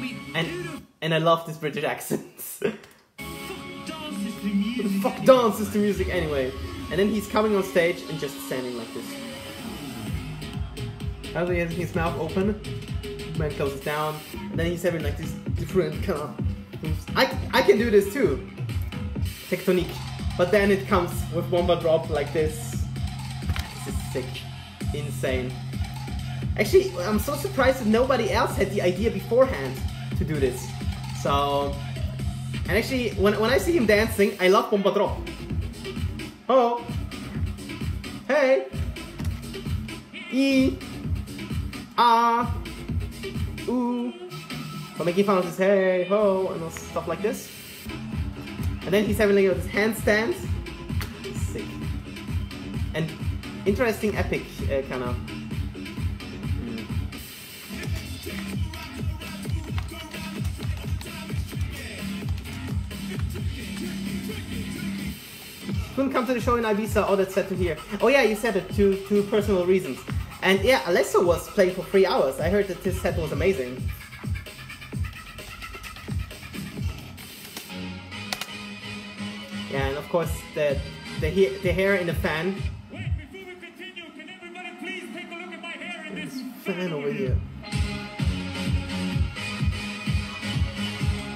And I love this British accents. Who the fuck dances to music anyway? And then he's coming on stage and just standing like this. As he has his mouth open, man closes down, and then he's having like this different kind of moves. I can do this too. Tectonique. But then it comes with Womba Drop like this. This is sick. Insane. Actually, I'm so surprised that nobody else had the idea beforehand to do this. So... And actually, when I see him dancing, I love Womba Drop. Oh! Hey! E! Ah! Ooh! So making fun of his hey, ho, and stuff like this. And then he's having like this handstand. Sick. And interesting epic kind of. Couldn't come to the show in Ibiza, oh that's sad to hear. Oh yeah, you said it, two personal reasons. And yeah, Alesso was playing for 3 hours. I heard that this set was amazing. Yeah, and of course the hair in the fan. Wait, before we continue, can everybody please take a look at my hair in this fan over here.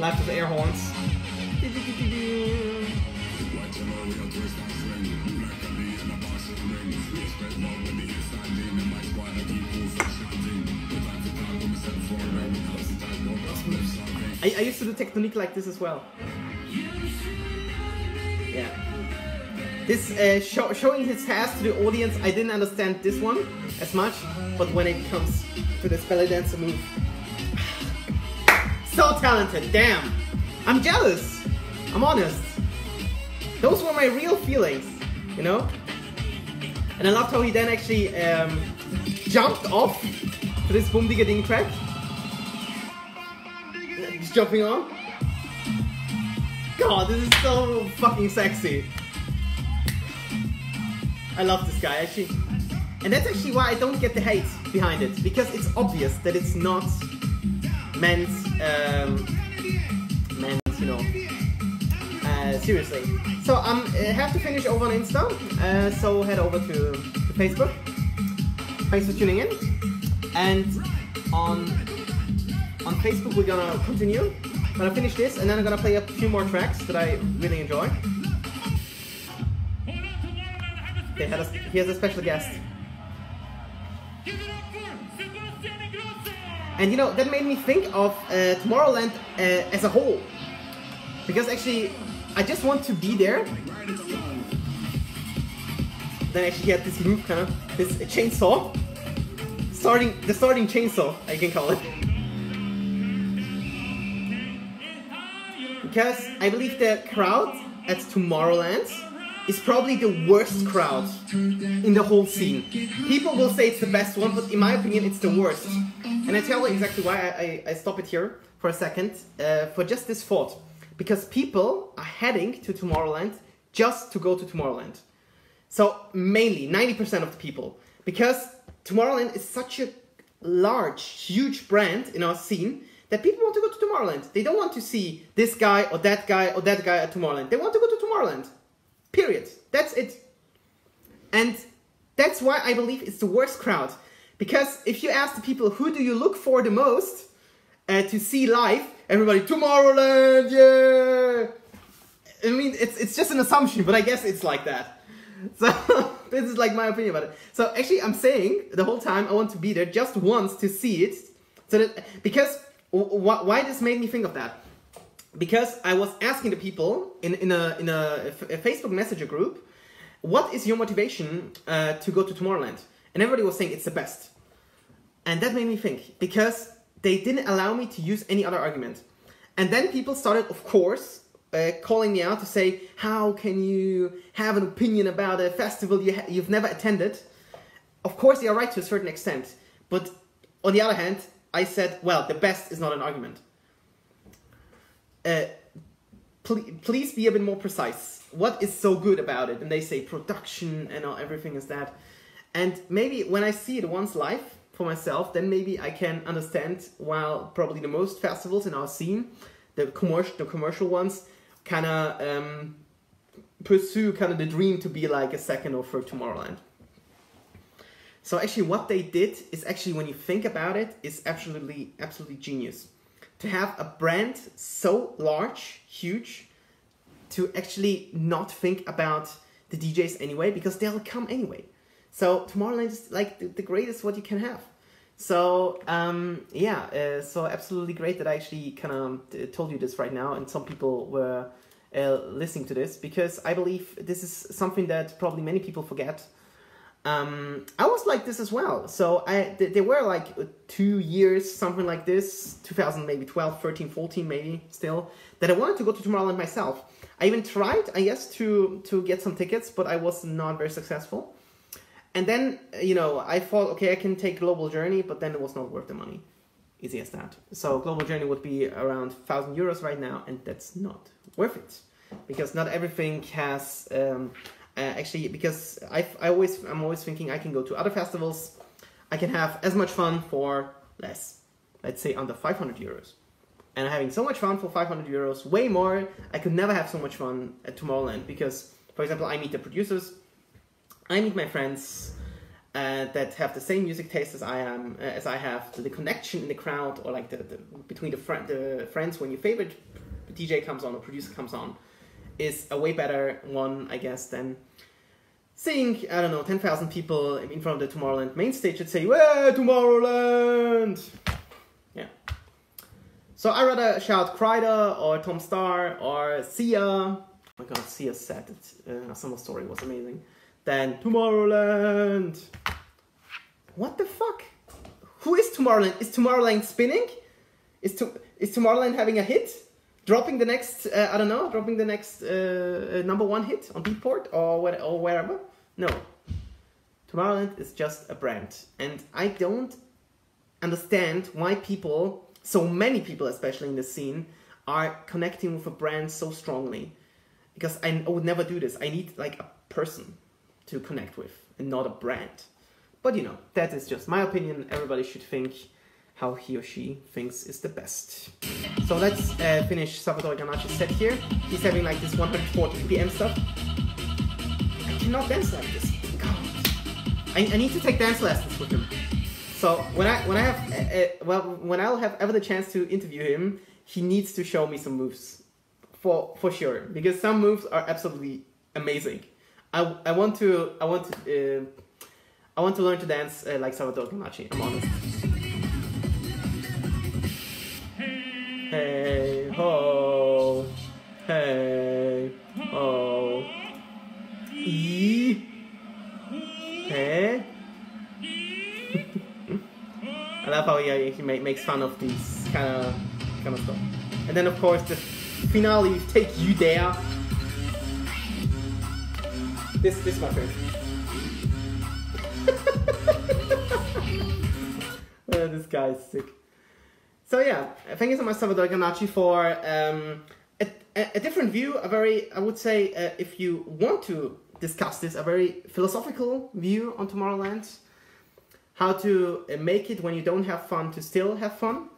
Left with air horns. I used to do technique like this as well. Yeah. This showing his ass to the audience, I didn't understand this one as much, but when it comes to this belly dancer move, so talented, damn! I'm jealous, I'm honest. Those were my real feelings, you know? And I loved how he then actually jumped off to this Boom Digga Ding track. Just jumping on. God, this is so fucking sexy. I love this guy, actually. And that's actually why I don't get the hate behind it. Because it's obvious that it's not meant, you know, seriously. So I have to finish over on Insta. So head over to Facebook. Thanks for tuning in. And on Facebook we're gonna continue. I'm gonna finish this and then I'm gonna play a few more tracks that I really enjoy. He has a special guest. And you know, that made me think of Tomorrowland as a whole. Because actually, I just want to be there. Then actually he had this move, kind of, this chainsaw. The starting chainsaw, I can call it. Because I believe the crowd at Tomorrowland is probably the worst crowd in the whole scene. People will say it's the best one, but in my opinion it's the worst. And I tell you exactly why I stop it here for a second, for just this thought. Because people are heading to Tomorrowland just to go to Tomorrowland. So mainly, 90% of the people. Because Tomorrowland is such a large, huge brand in our scene that people want to go to Tomorrowland. They don't want to see this guy or that guy or that guy at Tomorrowland. They want to go to Tomorrowland. Period. That's it. And that's why I believe it's the worst crowd. Because if you ask the people, who do you look for the most to see live? Everybody, Tomorrowland, yeah! I mean, it's just an assumption, but I guess it's like that. So, this is like my opinion about it. So, actually, I'm saying the whole time I want to be there just once to see it. So that, because, why this made me think of that? Because I was asking the people in a Facebook Messenger group, what is your motivation to go to Tomorrowland? And everybody was saying it's the best. And that made me think, because they didn't allow me to use any other argument. And then people started, of course, calling me out to say, how can you have an opinion about a festival you've never attended? Of course, they are right to a certain extent. But on the other hand, I said, well, the best is not an argument. Please be a bit more precise. What is so good about it? And they say production and everything is that. And maybe when I see it once live for myself, then maybe I can understand, while probably the most festivals in our scene, the commercial ones, kind of pursue kind of the dream to be like a second or third Tomorrowland. So actually what they did is actually, when you think about it, is absolutely genius. To have a brand so large, huge, to actually not think about the DJs anyway, because they'll come anyway. So Tomorrowland is like the greatest what you can have. So yeah, so absolutely great that I actually kind of told you this right now, and some people were listening to this, because I believe this is something that probably many people forget. I was like this as well. So there were like 2 years, something like this, 2000 maybe 12, 13, 14 maybe still, that I wanted to go to Tomorrowland myself. I even tried, I guess, to get some tickets, but I was not very successful. And then, you know, I thought, okay, I can take Global Journey, but then it was not worth the money. Easy as that. So Global Journey would be around 1,000 euros right now, and that's not worth it. Because not everything has, actually, because I'm always thinking I can go to other festivals, I can have as much fun for less. Let's say under 500 euros. And having so much fun for 500 euros, way more, I could never have so much fun at Tomorrowland. Because, for example, I meet the producers, I meet my friends, that have the same music taste as I have. The connection in the crowd, or like the between the friends when your favorite DJ comes on or producer comes on, is a way better one, I guess, than seeing, I don't know, 10,000 people in front of the Tomorrowland main stage and say, "Hey, Tomorrowland!" Yeah. So I rather shout Kryder or Tom Staar or Syerse. Oh my god, Syerse said it. Summer Story was amazing. Then Tomorrowland. What the fuck? Who is Tomorrowland? Is Tomorrowland spinning? Is Tomorrowland having a hit? Dropping the next, I don't know, dropping the next #1 hit on Beatport or wherever? No. Tomorrowland is just a brand. And I don't understand why people, so many people especially in the scene, are connecting with a brand so strongly. Because I would never do this. I need like a person to connect with and not a brand. But you know, that is just my opinion. Everybody should think how he or she thinks is the best. So let's finish Salvatore Ganacci's set here. He's having like this 140 BPM stuff. I cannot dance like this. God. I need to take dance lessons with him. So when I'll have ever the chance to interview him, he needs to show me some moves, for sure, because some moves are absolutely amazing. I want to learn to dance like Salvatore Ganacci. I'm honest. Hey ho, hey ho, e, hey. I love how he makes fun of these kind of stuff. And then of course the finale, Take You There. This my favorite. This guy is sick. So yeah, thank you so much, Salvatore Ganacci, for a different view, I would say, if you want to discuss this, a very philosophical view on Tomorrowland. How to make it when you don't have fun to still have fun.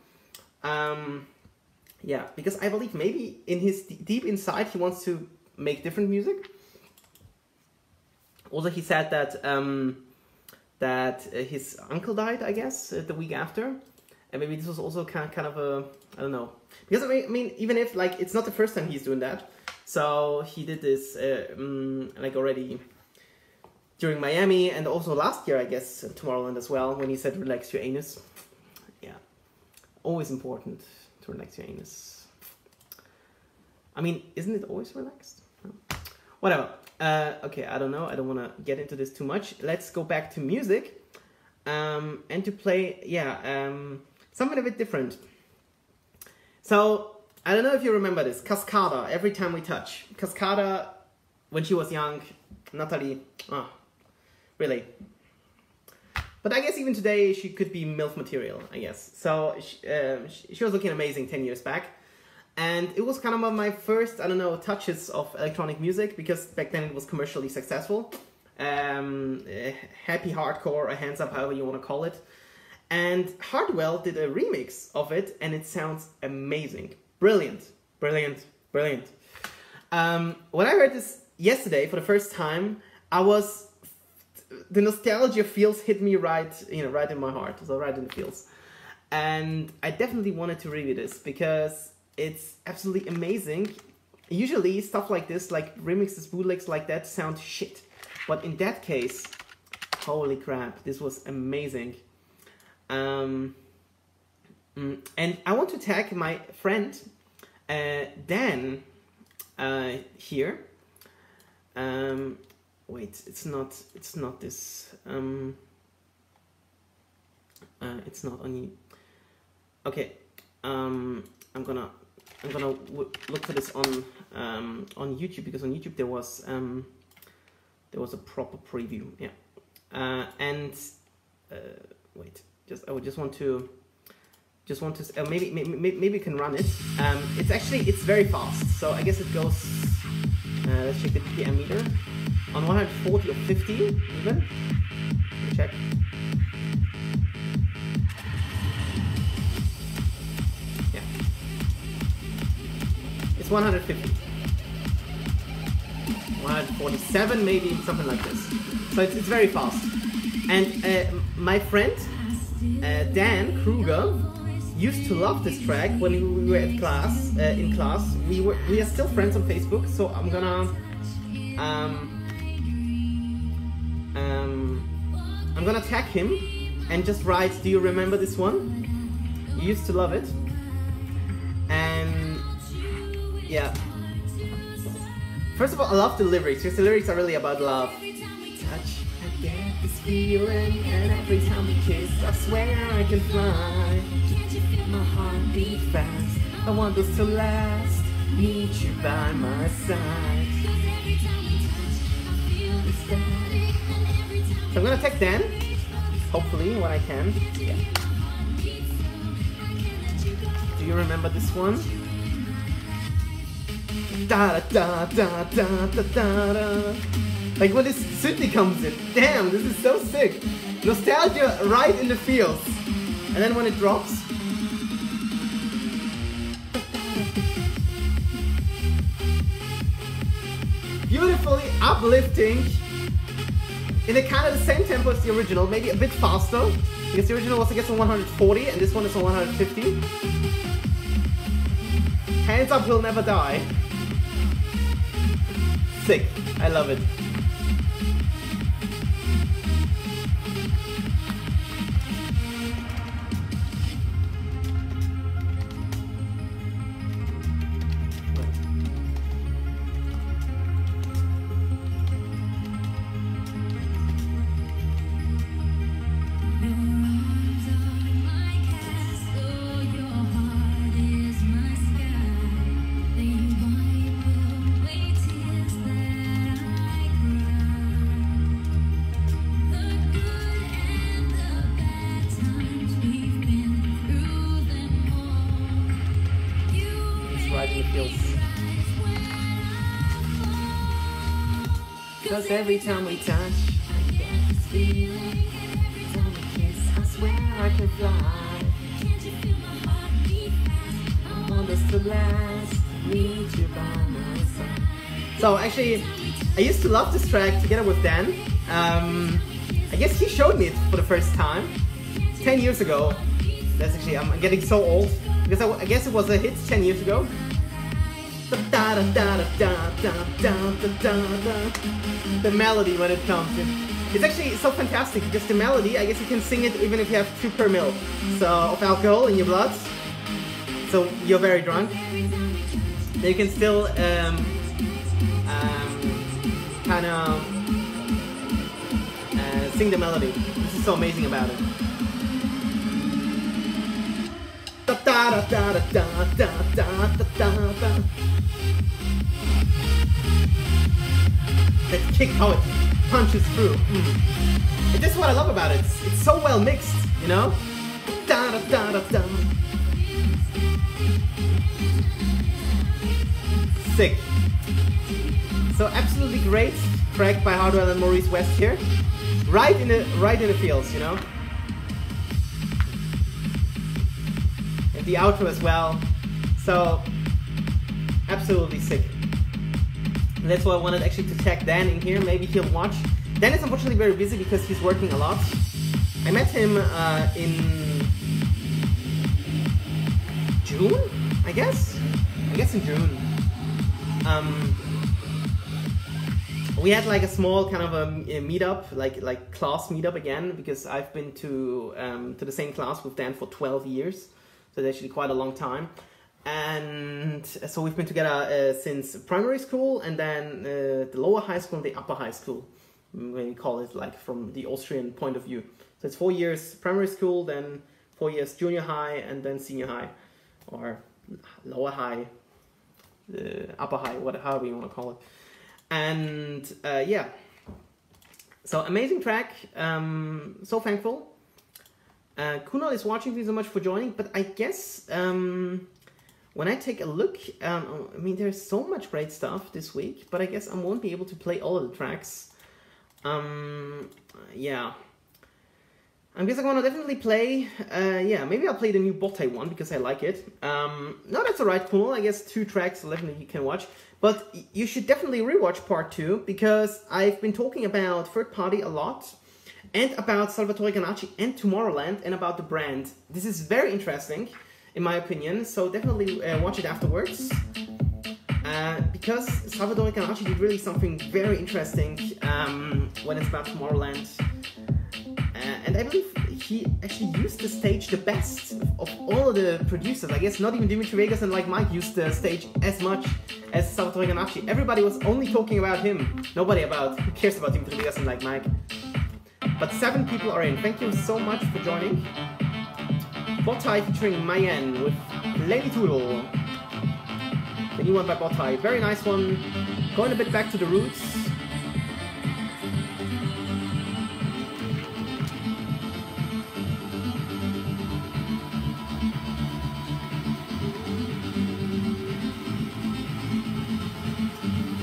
Yeah, because I believe maybe in his deep inside he wants to make different music. Also, he said that his uncle died, I guess, the week after. And maybe this was also kind of a, I don't know. Because I mean, even if like it's not the first time he's doing that. So he did this like already during Miami, and also last year, I guess, Tomorrowland as well, when he said relax your anus. Yeah, always important to relax your anus. I mean, isn't it always relaxed? No. Whatever. Okay, I don't know. I don't want to get into this too much. Let's go back to music and to play, something a bit different. So, I don't know if you remember this. Cascada, Every Time We Touch. Cascada, when she was young, Natalie, really. But I guess even today she could be MILF material, I guess. So she was looking amazing 10 years back. And it was kind of my first, I don't know, touches of electronic music, because back then it was commercially successful. Happy hardcore, or hands up, however you want to call it. And Hardwell did a remix of it, and it sounds amazing. Brilliant, brilliant, brilliant. When I heard this yesterday for the first time, the nostalgia feels hit me right in my heart, so right in the feels. And I definitely wanted to review this because it's absolutely amazing. Usually stuff like this, like remixes, bootlegs like that, sound shit. But in that case, holy crap, this was amazing. And I want to tag my friend Dan here. Wait, it's not this. It's not on you. Okay. I'm gonna look for this on YouTube, because on YouTube there was a proper preview. Yeah. Wait. I would just want to maybe we can run it. It's very fast, so I guess it goes. Let's check the BPM meter on 140 or 50 even. Check. Yeah, it's 150, 147 maybe, something like this. So it's very fast. And my friend Dan Kruger used to love this track when we were at class. In class, we are still friends on Facebook. So I'm gonna tag him and just write, "Do you remember this one? You used to love it." And yeah. First of all, I love the lyrics because the lyrics are really about love. Touch, I get this feeling, and every time we kiss, I swear I can fly. My heart beat fast. I want this to last. Need you by my side. So I'm gonna tag Dan. Hopefully, when I can. Yeah. Do you remember this one? Da da da da da da da. Like when this synth comes in. Damn, this is so sick. Nostalgia right in the feels. And then when it drops. Beautifully uplifting. In a kind of the same tempo as the original, maybe a bit faster. Because the original was, I guess, on 140 and this one is on 150. Hands Up Will Never Die. Sick. I love it. Cause every time we touch, I get this feeling. Every time we kiss, I swear I can fly. Can't you feel my heart beat fast? I want us to last. Need you by my side. So actually, I used to love this track together with Dan. I guess he showed me it for the first time 10 years ago. That's actually, I'm getting so old because I guess it was a hit 10 years ago. The melody when it comes in. It's actually so fantastic because the melody, I guess you can sing it even if you have 2 per mil of alcohol in your blood. So you're very drunk. Then you can still kind of sing the melody. This is so amazing about it. That kick, how it punches through. And this is what I love about it. It's so well mixed, you know? Sick. So absolutely great track by Hardwell and Maurice West here. Right in the feels, you know? And the outro as well. So absolutely sick. And that's why I wanted actually to tag Dan in here. Maybe he'll watch. Dan is unfortunately very busy because he's working a lot. I met him in June, I guess in June. We had like a small kind of a meetup, like class meetup again, because I've been to the same class with Dan for 12 years. So that's actually quite a long time. And so we've been together since primary school, and then the lower high school and the upper high school, when we call it like from the Austrian point of view. So it's 4 years primary school, then 4 years junior high, and then senior high, or lower high, upper high, however you want to call it. And yeah, so amazing track, so thankful. Kunal is watching, thank you so much for joining, but I guess when I take a look, I mean, there's so much great stuff this week, but I guess I won't be able to play all of the tracks. Yeah. I guess I'm gonna definitely play, yeah, maybe I'll play the new Botte one, because I like it. No, that's alright, Kunal, I guess 2 tracks, 11 you can watch. But you should definitely rewatch part 2, because I've been talking about third party a lot. and about Salvatore Ganacci and Tomorrowland, and about the brand. This is very interesting, in my opinion, so definitely watch it afterwards. Because Salvatore Ganacci did really something very interesting when it's about Tomorrowland. And I believe he actually used the stage the best of all of the producers. I guess not even Dimitri Vegas and like Mike used the stage as much as Salvatore Ganacci. Everybody was only talking about him. Nobody who cares about Dimitri Vegas and like Mike. But 7 people are in. Thank you so much for joining. Botai featuring Mayen with Lady Toodle. The new one by Botai. Very nice one. Going a bit back to the roots.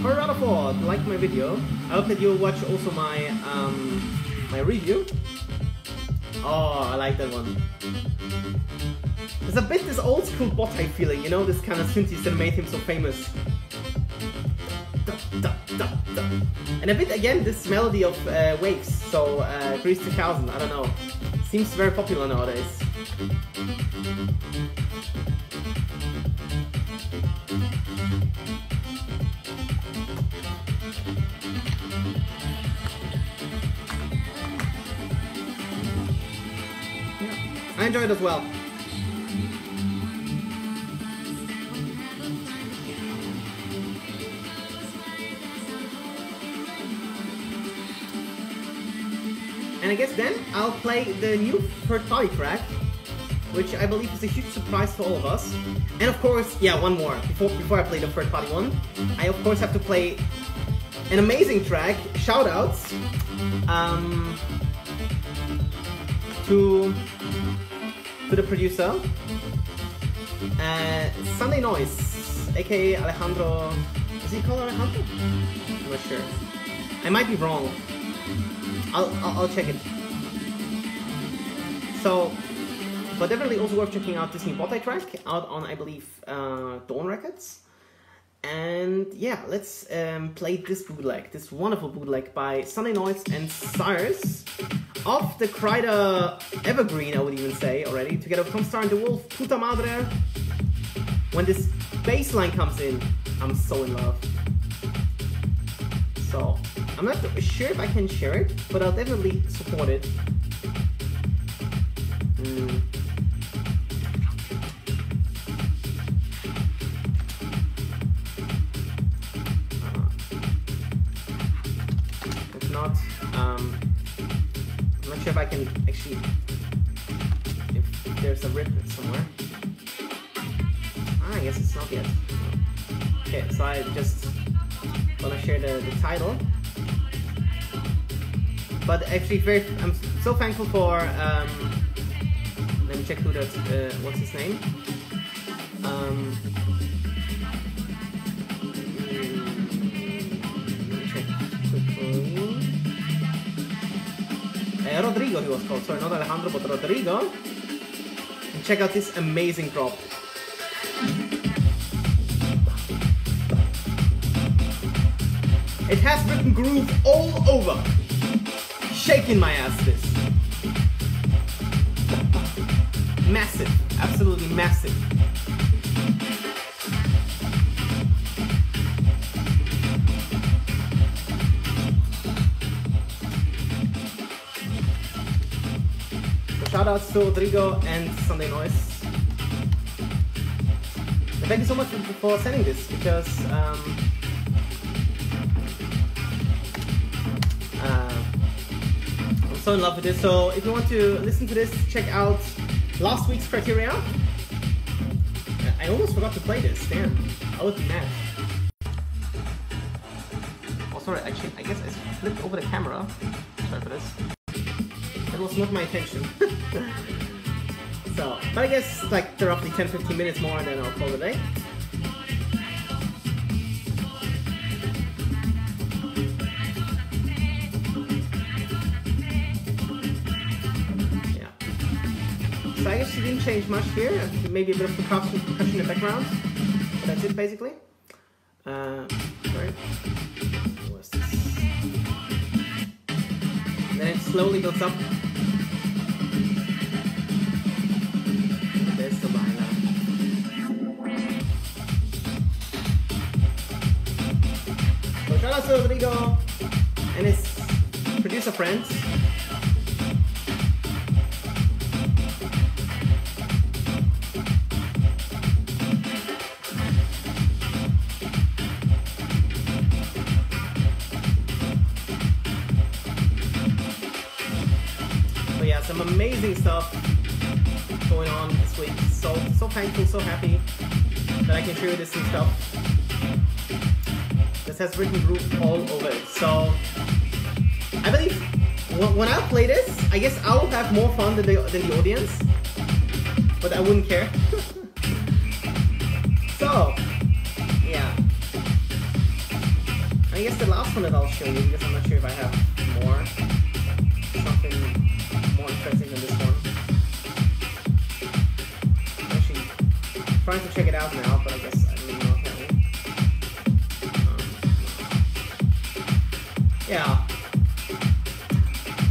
Rutherford, like my video. I hope that you'll watch also my my review. Oh, I like that one. There's a bit this old school Botai feeling, you know, this kind of synthes that made him so famous. And a bit again this melody of Waves, so Grease 2000, I don't know. Seems very popular nowadays. I enjoyed it as well. And I guess then I'll play the new third-party track, which I believe is a huge surprise to all of us. And of course, yeah, one more. Before I play the third-party one, I of course have to play an amazing track. Shoutouts to the producer, Sunday Noise, aka Alejandro. Is he called Alejandro? I'm not sure. I might be wrong. I'll check it. So, but definitely also worth checking out this new Botai track out on, I believe, Dawn Records. And yeah, let's play this bootleg, this wonderful bootleg by Sunday Noise and Syerse of the Kryder Evergreen, I would even say already, together with Staar and the Wulf, Puta Madre. When this bass line comes in, I'm so in love. So, I'm not sure if I can share it, but I'll definitely support it. If not, I'm not sure if I can actually, if there's a rip somewhere. I guess it's not yet. Okay, so I just wanna share the title. But actually, I'm so thankful for. Let me check who that. What's his name? Let me check quickly. Rodrigo, he was called. Sorry, not Alejandro, but Rodrigo. And check out this amazing drop. It has written groove all over. Shaking my ass, this. Massive, absolutely massive. So shout outs to Rodrigo and Sunday Noise. And thank you so much for sending this, because I'm so in love with this. So if you want to listen to this, check out last week's Criteria. I almost forgot to play this, damn. I would be mad. Oh sorry, actually, I guess I flipped over the camera. Sorry for this. That was not my intention. So, but I guess like roughly 10-15 minutes more and then I'll call it a day. So I guess she didn't change much here, maybe a bit of percussion in the background, but that's it basically. Sorry. What's this? And then it slowly builds up. There's the lineup. So shout out to Rodrigo and his producer friends. Some amazing stuff going on this week. So thankful, so happy that I can show you this new stuff. This has written groove all over it. So I believe when I play this, I guess I will have more fun than the audience, but I wouldn't care. So yeah, I guess the last one that I'll show you, because I'm not sure if I have more. Something more interesting than this one. I'm actually trying to check it out now, but I guess I mean not really. Yeah.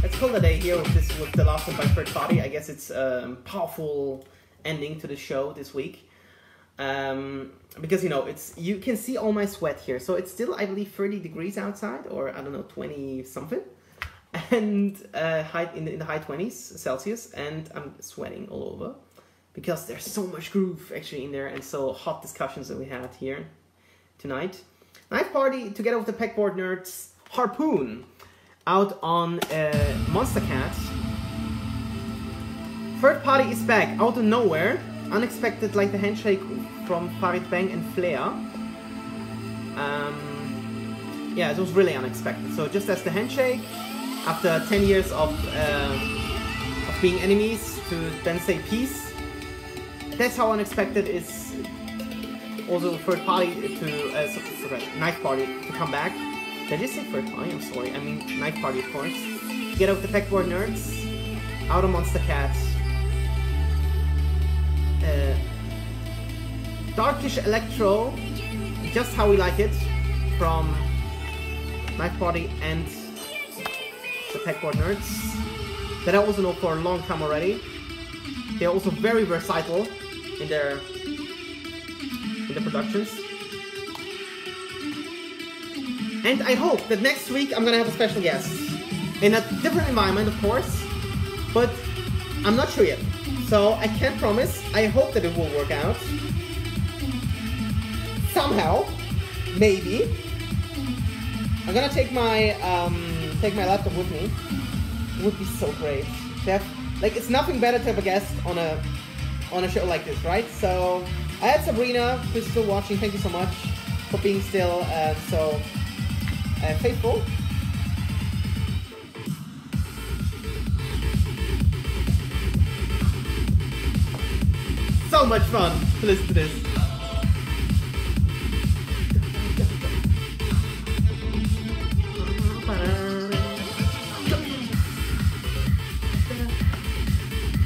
Let's call it a day here with the last one by Third Party. I guess it's a powerful ending to the show this week. Because you know you can see all my sweat here. So it's still, I believe, 30 degrees outside, or I don't know, 20 something. And in the high 20s Celsius, and I'm sweating all over because there's so much groove actually in there, and so hot discussions that we had here tonight. Night party together with the Pegboard Nerds. Harpoon out on Monster Cat. Third Party is back out of nowhere, unexpected, like the handshake from Farid Bang and Flair. Yeah, it was really unexpected. So just as the handshake, after 10 years of being enemies, to then say peace. That's how unexpected is also Third Party to Night Party to come back. Did I just say Third Party? I'm sorry. I mean Night Party, of course. Get out the Pegboard Nerds, out of Monster Cat. Darkish electro, just how we like it, from Night Party and the Pegboard Nerds, that I also know for a long time already. They're also very versatile in their productions. And I hope that next week I'm gonna have a special guest in a different environment, of course, but I'm not sure yet. So I can't promise. I hope that it will work out somehow, maybe. I'm gonna take my laptop with me. It would be so great to have, like, it's nothing better to have a guest on a show like this, right? So I had Sabrina, who's still watching. Thank you so much for being still so faithful. So much fun to listen to this.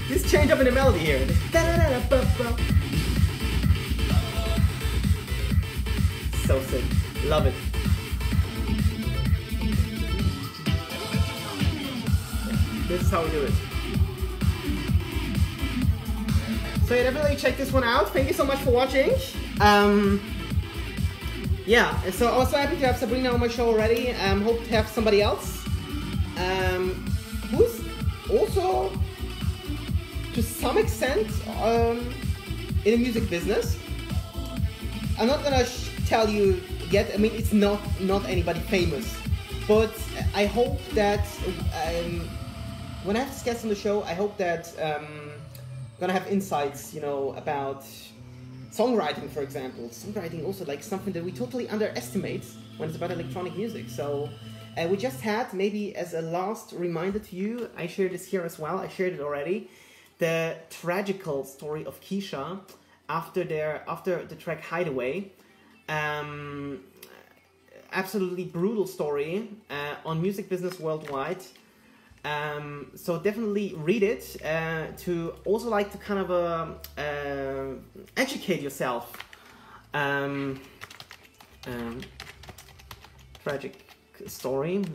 This change up in the melody here. So sick. Love it. This is how we do it. So yeah, definitely check this one out. Thank you so much for watching. Yeah, so I was so happy to have Sabrina on my show already. Hope to have somebody else who's also, to some extent, in the music business. I'm not gonna tell you yet. I mean, it's not anybody famous, but I hope that when I have this guest on the show, I hope that gonna have insights, you know, about songwriting, for example. Songwriting also, like, something that we totally underestimate when it's about electronic music. So we just had, maybe as a last reminder to you, I shared this here as well. I shared it already. The tragical story of Keisha after the track Hideaway. Absolutely brutal story on Music Business Worldwide. So definitely read it to also, like, to kind of educate yourself. Tragic story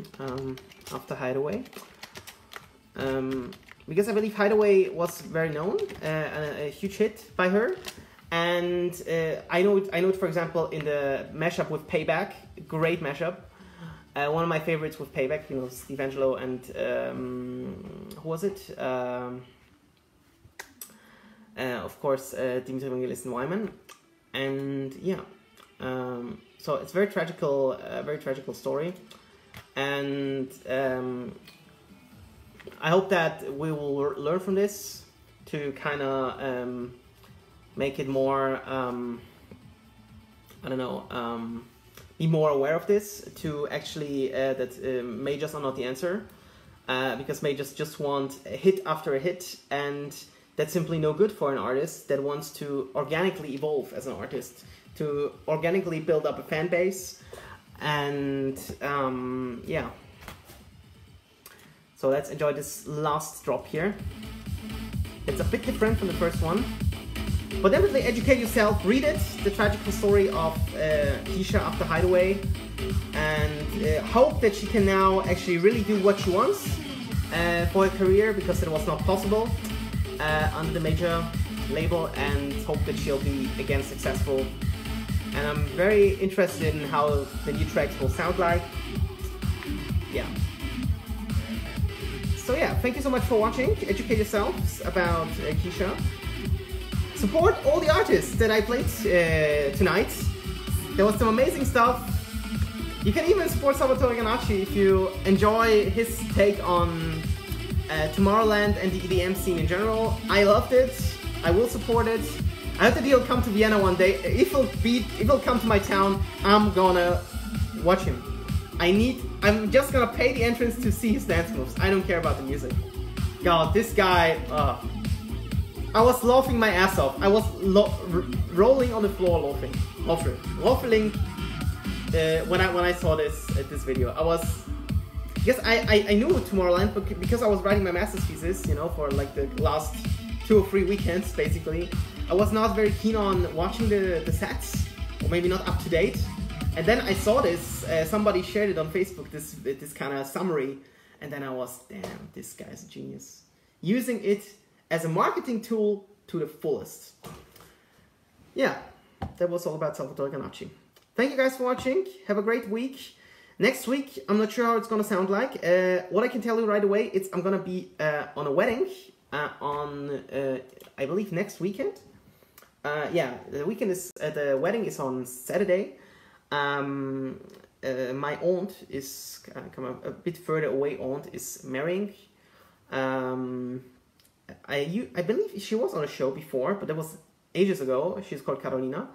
after Hideaway. because I believe Hideaway was very known, a huge hit by her, and I know it, for example, in the mashup with Payback, great mashup. One of my favorites with Payback, you know, Steve Angelo and who was it? Of course, Dimitri Vangelis and Wyman, and yeah. So it's very tragical story, and I hope that we will learn from this to kind of make it more, I don't know, be more aware of this, to actually that majors are not the answer, because majors just want a hit after a hit, and that's simply no good for an artist that wants to organically evolve as an artist, to organically build up a fan base, and yeah. So let's enjoy this last drop here. It's a bit different from the first one, but definitely educate yourself, read it, the tragical story of Keisha after Hideaway, and hope that she can now actually really do what she wants for her career, because it was not possible under the major label, and hope that she'll be again successful. And I'm very interested in how the new tracks will sound like. Yeah. So yeah, thank you so much for watching. Educate yourselves about Keisha. Support all the artists that I played tonight. There was some amazing stuff. You can even support Salvatore Ganacci if you enjoy his take on Tomorrowland and the EDM scene in general. I loved it. I will support it. I hope that he'll come to Vienna one day. If he'll come to my town, I'm gonna watch him. I'm just gonna pay the entrance to see his dance moves. I don't care about the music. God, this guy, I was laughing my ass off. I was rolling on the floor laughing when I saw this video. I was, because I knew Tomorrowland, but because I was writing my master's thesis, you know, for like the last 2 or 3 weekends basically, I was not very keen on watching the sets, or maybe not up to date. And then I saw this, somebody shared it on Facebook, this kind of summary, and then I was, damn, this guy's a genius. Using it as a marketing tool to the fullest. Yeah, that was all about Salvatore Ganacci. Thank you guys for watching, have a great week. Next week, I'm not sure how it's gonna sound like. What I can tell you right away, I'm gonna be on a wedding on, I believe, next weekend. Yeah, the wedding is on Saturday. My aunt is a bit further away. Aunt is marrying. I believe she was on a show before, but that was ages ago. She's called Carolina,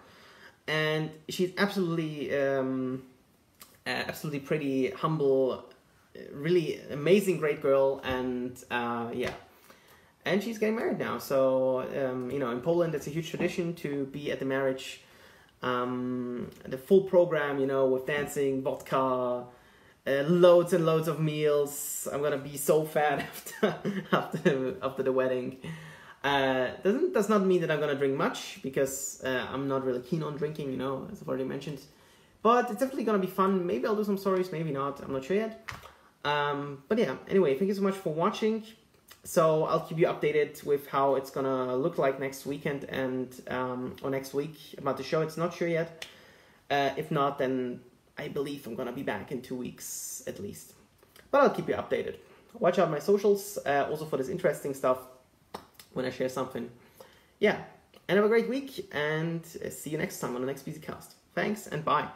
and she's absolutely pretty, humble, really amazing, great girl, and yeah. And she's getting married now, so you know, in Poland it's a huge tradition to be at the marriage. The full program, you know, with dancing, vodka, loads and loads of meals. I'm gonna be so fat after the wedding. Does not mean that I'm gonna drink much, because I'm not really keen on drinking, you know, as I've already mentioned. But it's definitely gonna be fun. Maybe I'll do some stories, maybe not. I'm not sure yet. But yeah, anyway, thank you so much for watching. So I'll keep you updated with how it's gonna look like next weekend and or next week about the show. It's not sure yet. If not, then I believe I'm gonna be back in 2 weeks at least. But I'll keep you updated. Watch out my socials also for this interesting stuff when I share something. Yeah, and have a great week, and see you next time on the next Bisicast. Thanks and bye.